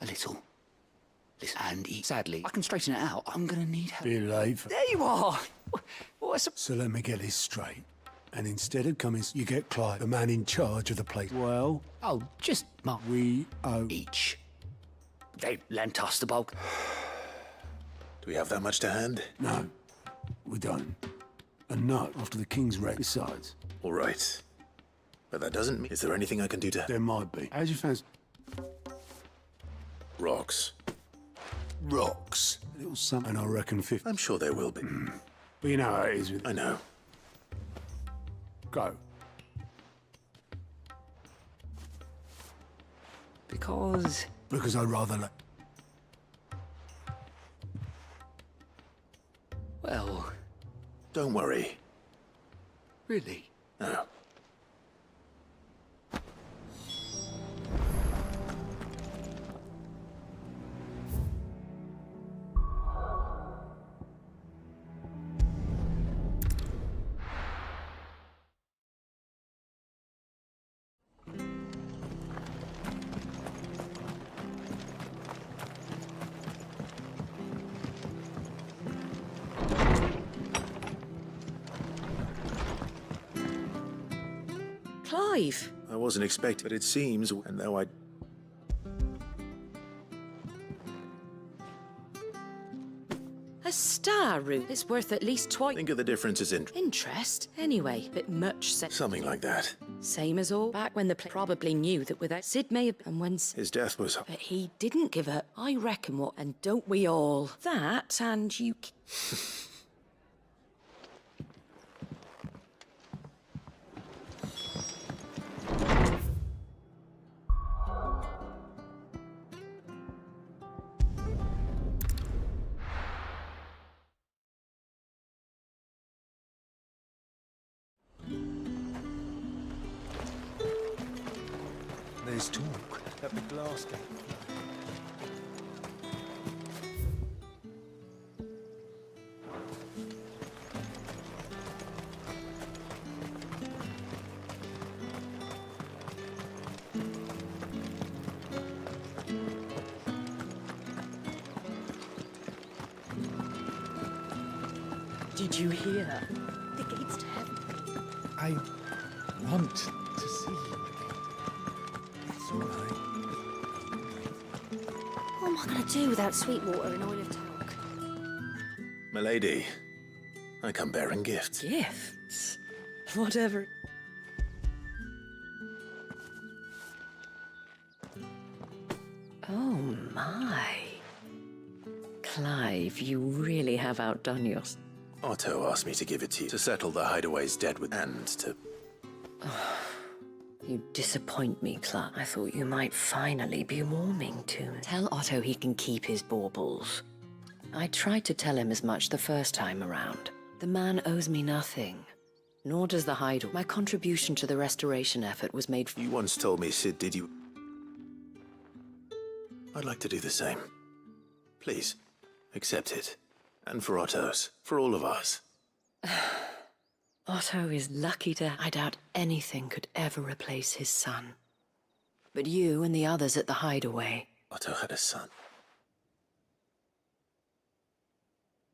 [SPEAKER 8] a little. Listen, Andy, sadly, I can straighten it out. I'm gonna need help.
[SPEAKER 21] Be late.
[SPEAKER 8] There you are! What's
[SPEAKER 21] So let me get this straight. And instead of coming, you get Clive, the man in charge of the place. Well,
[SPEAKER 8] Oh, just Mark.
[SPEAKER 21] we owe...
[SPEAKER 8] Each. They lent us the bulk.
[SPEAKER 5] Do we have that much to hand?
[SPEAKER 21] No, we don't. And no, after the King's wreck. Besides,
[SPEAKER 5] All right. But that doesn't mean... Is there anything I can do to...
[SPEAKER 21] there might be. How'd you fancy?
[SPEAKER 5] Rocks.
[SPEAKER 21] Rocks. A little something, and I reckon 50.
[SPEAKER 5] I'm sure there will be.
[SPEAKER 21] But you know how it is with...
[SPEAKER 5] I know.
[SPEAKER 21] Go. Because I'd rather let...
[SPEAKER 8] Well,
[SPEAKER 5] Don't worry.
[SPEAKER 8] really?
[SPEAKER 5] No.
[SPEAKER 9] Clive!
[SPEAKER 5] I wasn't expecting, but it seems, and though I...
[SPEAKER 6] A star route is worth at least twice.
[SPEAKER 5] Think of the differences in...
[SPEAKER 6] Interest? Anyway, but much
[SPEAKER 5] Something like that.
[SPEAKER 6] Same as all. Back when the probably knew that without Sid may have... And when...
[SPEAKER 5] His death was...
[SPEAKER 6] But he didn't give up. I reckon what... And don't we all? That and you...
[SPEAKER 15] There's talk at the glass gate.
[SPEAKER 9] Did you hear?
[SPEAKER 6] The gates to heaven.
[SPEAKER 14] I want to see you again. It's all right.
[SPEAKER 4] What am I going to do without sweet water and oil of talc?
[SPEAKER 5] Milady, I come bearing gifts.
[SPEAKER 9] Gifts? Whatever. Oh my. Clive, you really have outdone yourself.
[SPEAKER 5] Otto asked me to give it to you, to settle the hideaway's debt with... and to...
[SPEAKER 9] You disappoint me, Clive. I thought you might finally be warming to me. Tell Otto he can keep his baubles. I tried to tell him as much the first time around. The man owes me nothing. Nor does the hideout. My contribution to the restoration effort was made.
[SPEAKER 5] You once told me, Sid, did you? I'd like to do the same. Please, accept it. And for Otto's. For all of us.
[SPEAKER 9] Otto is lucky to... I doubt anything could ever replace his son. But you and the others at the hideaway...
[SPEAKER 5] Otto had a son.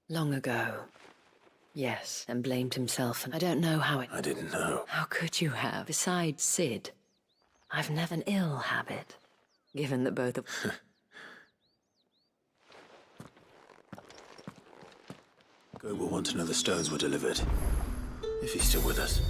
[SPEAKER 9] Long ago. Yes, and blamed himself, and I don't know how it...
[SPEAKER 5] I didn't know.
[SPEAKER 9] How could you have? Besides Sid, I've never an ill habit, given that both of...
[SPEAKER 5] Go will want to know the stones were delivered. If he's still with us.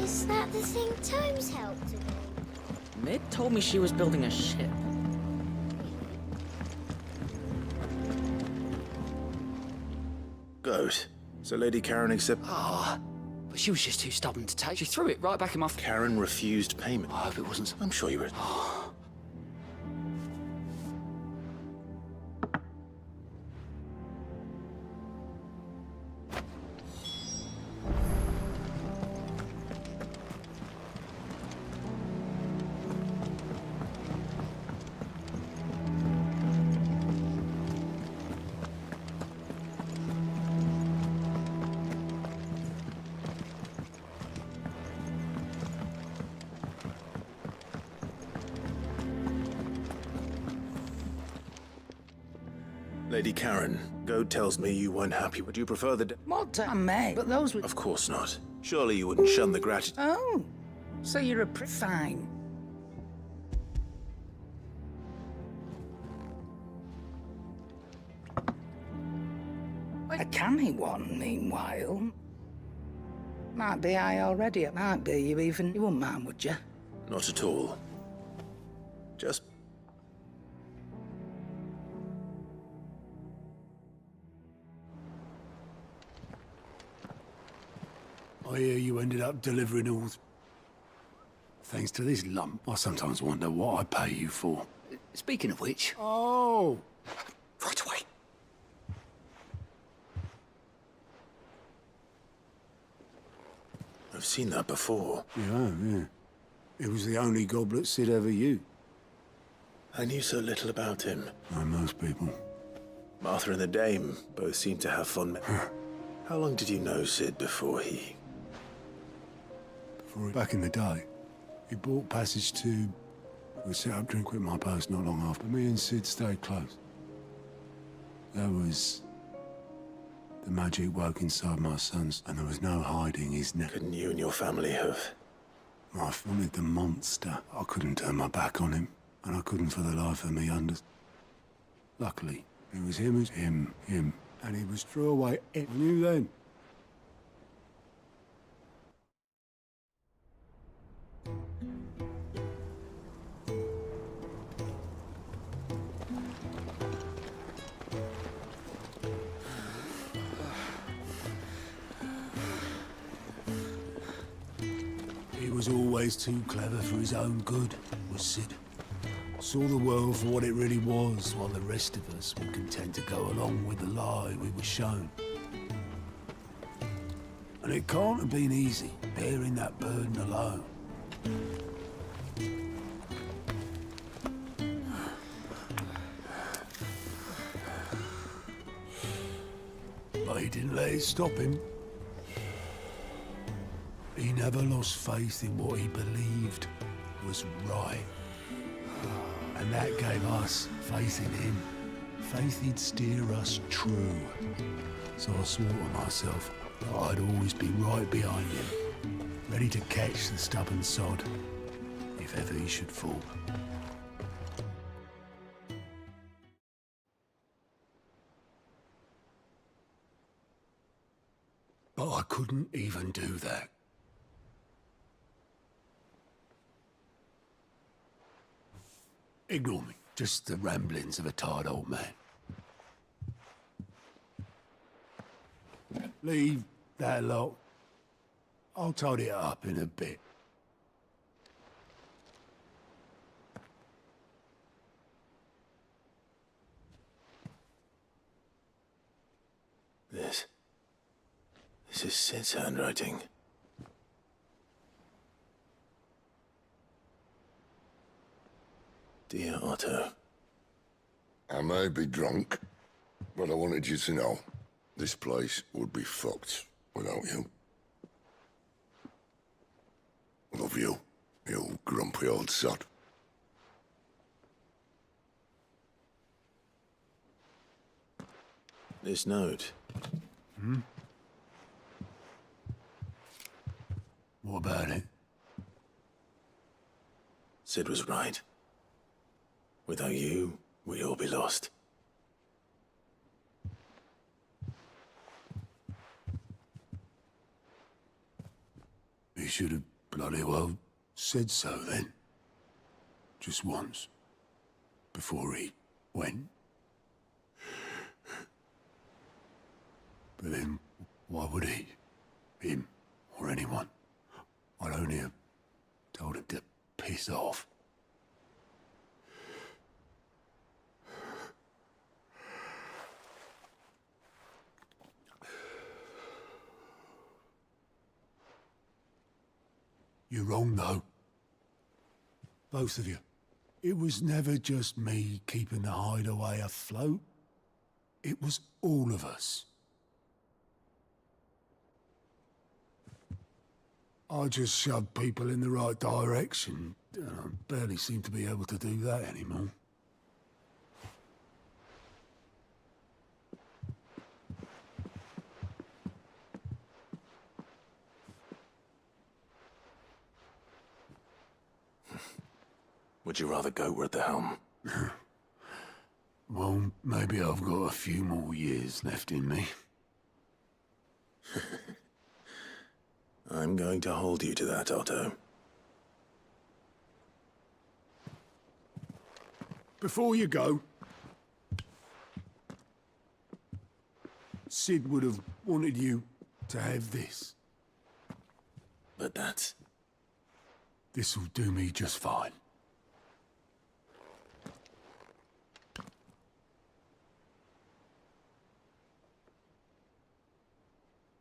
[SPEAKER 4] Is that the thing Tomes helped with?
[SPEAKER 9] Mid told me she was building a ship.
[SPEAKER 5] Good. So Lady Karen accepted...
[SPEAKER 10] Ah, but she was just too stubborn to take. She threw it right back in my...
[SPEAKER 5] Karen refused payment.
[SPEAKER 10] I hope it wasn't...
[SPEAKER 5] I'm sure you were... Lady Karen, Goad tells me you weren't happy. Would you prefer the...
[SPEAKER 16] What I may, but those were...
[SPEAKER 5] Of course not. Surely you wouldn't shun the gratitude...
[SPEAKER 16] Oh, so you're a fine. A canny one, meanwhile. Might be I already, it might be you even. You wouldn't mind, would you?
[SPEAKER 5] Not at all. Just...
[SPEAKER 21] I hear you ended up delivering all... Thanks to this lump, I sometimes wonder what I pay you for.
[SPEAKER 10] Speaking of which...
[SPEAKER 21] Oh!
[SPEAKER 10] Right away.
[SPEAKER 5] I've seen that before.
[SPEAKER 21] Yeah. It was the only goblet Sid ever used.
[SPEAKER 5] I knew so little about him.
[SPEAKER 21] Like most people.
[SPEAKER 5] Martha and the Dame both seem to have fond... How long did you know Sid before he...
[SPEAKER 21] Back in the day, he bought passage to... We set up drink with my post not long after. Me and Sid stayed close. There was... The magic woke inside my sons, and there was no hiding his neck.
[SPEAKER 5] Couldn't you and your family have...
[SPEAKER 21] I wanted the monster. I couldn't turn my back on him, and I couldn't for the life of me Luckily, it was him, and he was threw away. I knew then. He was always too clever for his own good, was Sid. Saw the world for what it really was, while the rest of us were content to go along with the lie we were shown. And it can't have been easy, bearing that burden alone. But he didn't let it stop him. He never lost faith in what he believed was right. And that gave us faith in him. Faith he'd steer us true. So I swore to myself that I'd always be right behind him, ready to catch the stubborn sod, if ever he should fall. But I couldn't even do that. Ignore me. Just the ramblings of a tired old man. Leave that lot. I'll tidy it up in a bit.
[SPEAKER 5] This is Sid's handwriting. Dear Otto.
[SPEAKER 3] I may be drunk, but I wanted you to know this place would be fucked without you. Love you, you grumpy old sod.
[SPEAKER 5] This note.
[SPEAKER 21] Hmm? What about it?
[SPEAKER 5] Sid was right. Without you, we'd all be lost.
[SPEAKER 21] He should have bloody well said so then. Just once. Before he went. But then, why would he? Him, or anyone? I'd only have told him to piss off. You're wrong, though. Both of you. It was never just me keeping the hideaway afloat. It was all of us. I just shoved people in the right direction. I barely seem to be able to do that anymore.
[SPEAKER 5] Would you rather go at the helm?
[SPEAKER 21] Well, maybe I've got a few more years left in me.
[SPEAKER 5] I'm going to hold you to that, Otto.
[SPEAKER 21] Before you go, Sid would have wanted you to have this.
[SPEAKER 5] But that's...
[SPEAKER 21] This'll do me just fine.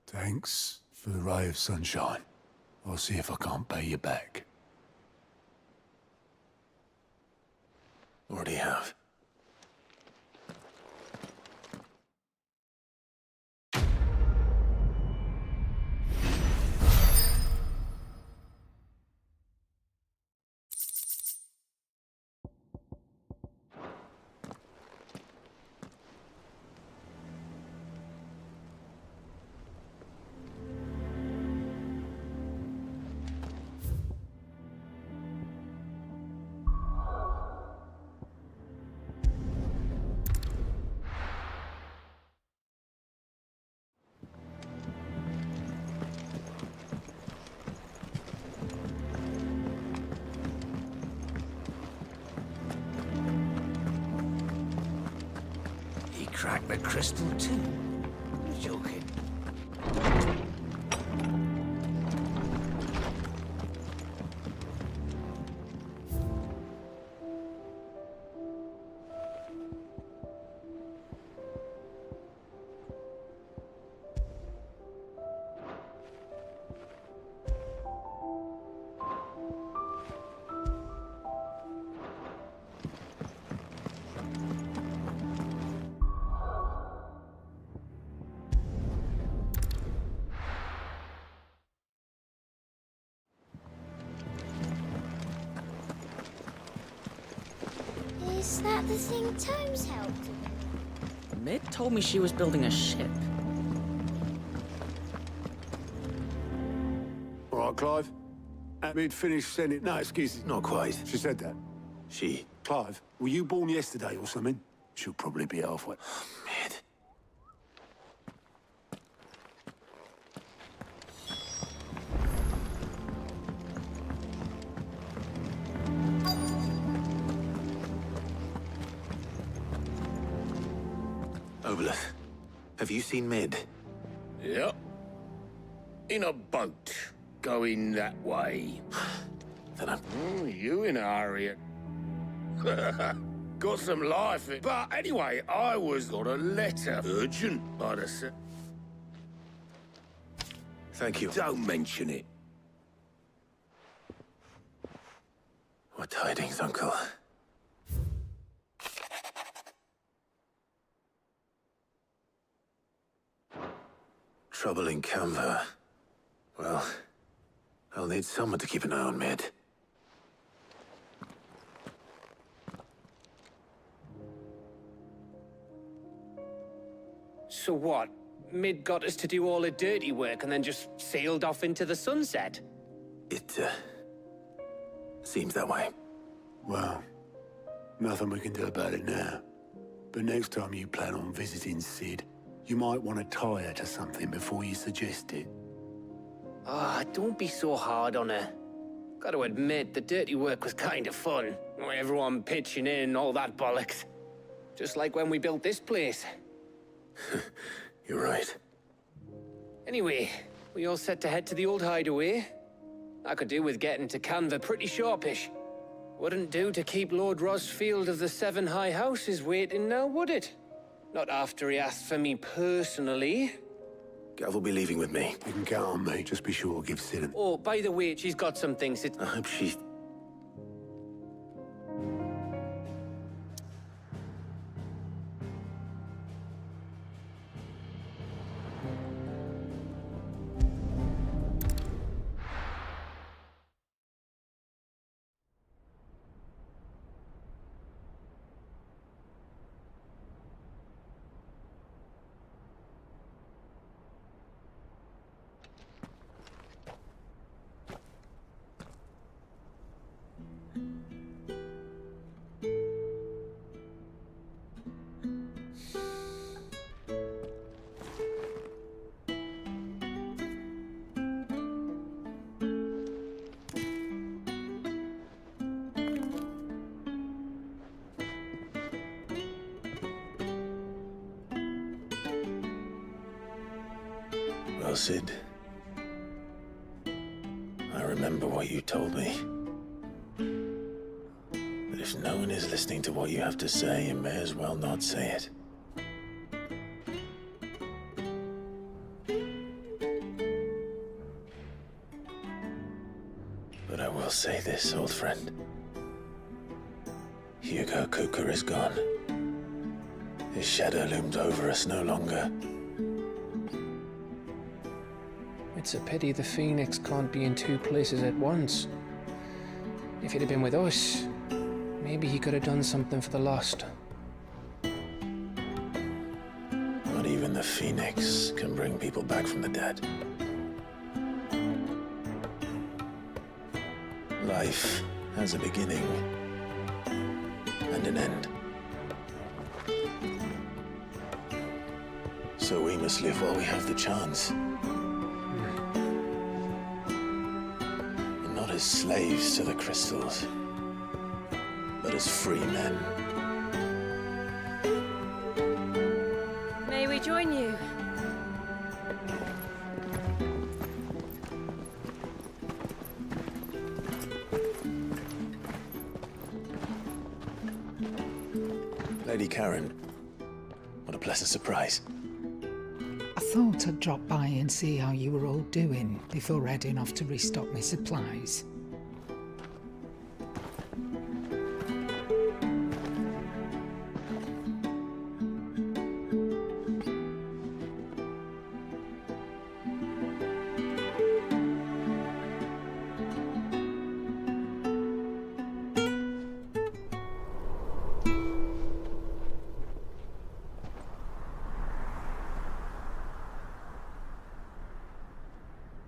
[SPEAKER 21] Thanks for the ray of sunshine. I'll see if I can't pay you back.
[SPEAKER 5] Already have.
[SPEAKER 17] Crack the crystal too? You're joking.
[SPEAKER 4] Is that the thing Tomes helped?
[SPEAKER 9] Mid told me she was building a ship.
[SPEAKER 21] All right, Clive. Mid finished sending... No, excuses.
[SPEAKER 5] Not quite.
[SPEAKER 21] She said that.
[SPEAKER 5] She...
[SPEAKER 21] Clive, were you born yesterday or something? She'll probably be halfway.
[SPEAKER 5] Mid. Oboleth, have you seen Mid?
[SPEAKER 17] Yep. In a boat, going that way.
[SPEAKER 5] Then I'm...
[SPEAKER 17] you in a hurry. Got some life. But anyway, I was got a letter. Urgent, by the
[SPEAKER 5] Thank you.
[SPEAKER 21] Don't mention it.
[SPEAKER 5] What tidings, Uncle? Trouble in Canva. Well, I'll need someone to keep an eye on Mid.
[SPEAKER 11] So what? Mid got us to do all the dirty work and then just sailed off into the sunset?
[SPEAKER 5] It, seems that way.
[SPEAKER 21] Well, nothing we can do about it now. But next time you plan on visiting Sid, you might want to tie her to something before you suggest it.
[SPEAKER 11] Ah, don't be so hard on her. Gotta admit, the dirty work was kind of fun. Everyone pitching in, all that bollocks. Just like when we built this place.
[SPEAKER 5] You're right.
[SPEAKER 11] Anyway, we all set to head to the old hideaway. I could do with getting to Canva pretty sharpish. Wouldn't do to keep Lord Rosfield of the Seven High Houses waiting now, would it? Not after he asked for me personally.
[SPEAKER 5] Gav will be leaving with me.
[SPEAKER 21] You can count on me. Just be sure to give Sid an...
[SPEAKER 11] Oh, by the way, she's got some things.
[SPEAKER 5] I hope she... Well, Sid, I remember what you told me. But if no one is listening to what you have to say, you may as well not say it. But I will say this, old friend. Hugo Kuka is gone. His shadow looms over us no longer.
[SPEAKER 18] It's a pity the Phoenix can't be in two places at once. If he'd have been with us, maybe he could have done something for the lost.
[SPEAKER 5] Not even the Phoenix can bring people back from the dead. Life has a beginning and an end. So we must live while we have the chance. Not as slaves to the crystals, but as free men.
[SPEAKER 4] May we join you?
[SPEAKER 5] Lady Karen, what a pleasant surprise.
[SPEAKER 16] I thought I'd drop by and see how you were all doing before heading off to restock my supplies.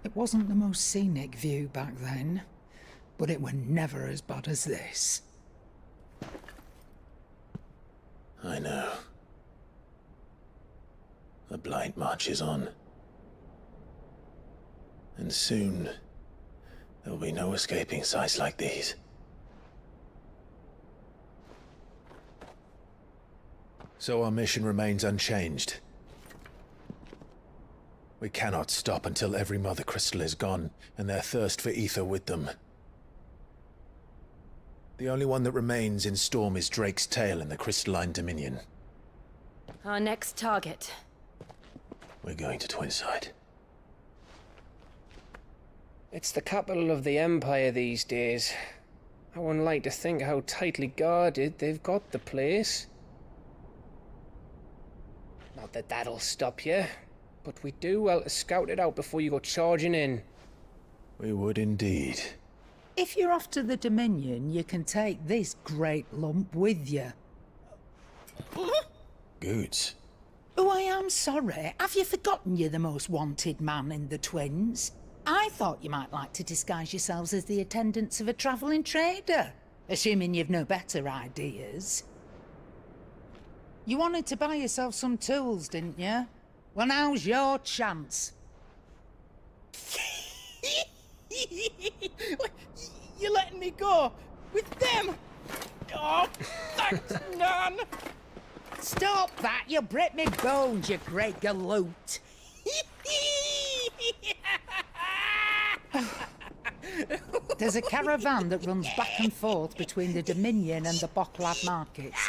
[SPEAKER 16] It wasn't the most scenic view back then, but it were never as bad as this.
[SPEAKER 5] I know. The Blight marches on. And soon, there will be no escaping sights like these.
[SPEAKER 19] So our mission remains unchanged. We cannot stop until every Mother Crystal is gone, and their thirst for ether with them. The only one that remains in Storm is Drake's tail in the Crystalline Dominion.
[SPEAKER 4] Our next target.
[SPEAKER 5] We're going to Twinside.
[SPEAKER 7] It's the capital of the Empire these days. I wouldn't like to think how tightly guarded they've got the place. Not that that'll stop you, but we do well to scout it out before you go charging in.
[SPEAKER 19] We would indeed.
[SPEAKER 16] If you're off to the Dominion, you can take this great lump with you.
[SPEAKER 19] Goods.
[SPEAKER 16] Oh, I am sorry. Have you forgotten you're the most wanted man in the Twins? I thought you might like to disguise yourselves as the attendants of a travelling trader, assuming you've no better ideas. You wanted to buy yourself some tools, didn't you? Well, now's your chance.
[SPEAKER 2] You're letting me go? With them? Oh, thanks, Nan!
[SPEAKER 16] Stop that! You'll break me bones, you great galoot! There's a caravan that runs back and forth between the Dominion and the Bocklad markets.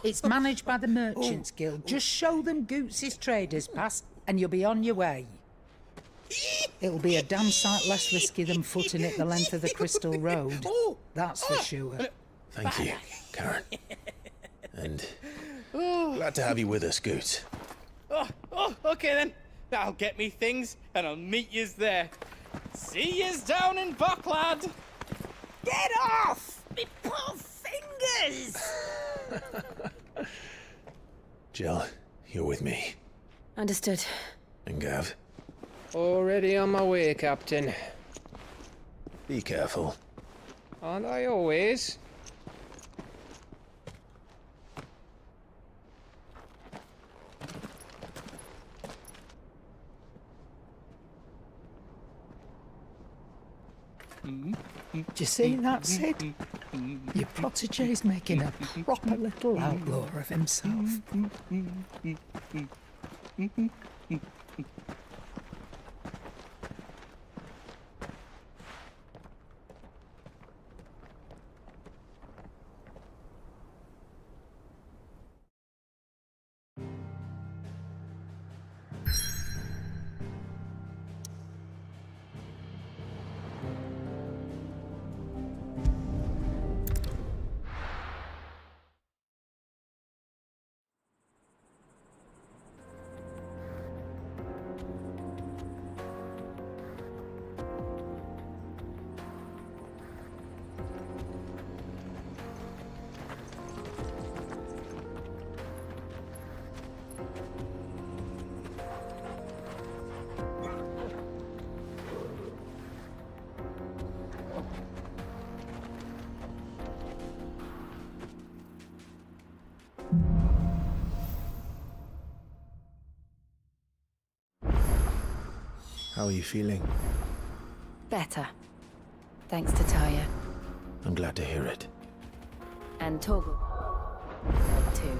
[SPEAKER 16] It's managed by the Merchants Guild. Just show them Goots' traders pass and you'll be on your way. It'll be a damn sight less risky than footing it the length of the Crystal Road. That's for sure.
[SPEAKER 19] Thank you, Karen. And glad to have you with us, Goots.
[SPEAKER 2] Okay then. I'll get me things and I'll meet yous there. See yous down in Bocklad.
[SPEAKER 16] Get off! Me poor fingers!
[SPEAKER 19] Jill, you're with me.
[SPEAKER 6] Understood.
[SPEAKER 19] And Gav.
[SPEAKER 7] Already on my way, Captain.
[SPEAKER 19] Be careful.
[SPEAKER 7] Aren't I always?
[SPEAKER 16] Do you see that, Sid? Your protege's making a proper little outlaw of himself.
[SPEAKER 19] How are you feeling?
[SPEAKER 6] Better. Thanks to Taya.
[SPEAKER 19] I'm glad to hear it.
[SPEAKER 6] And Torgal. Too.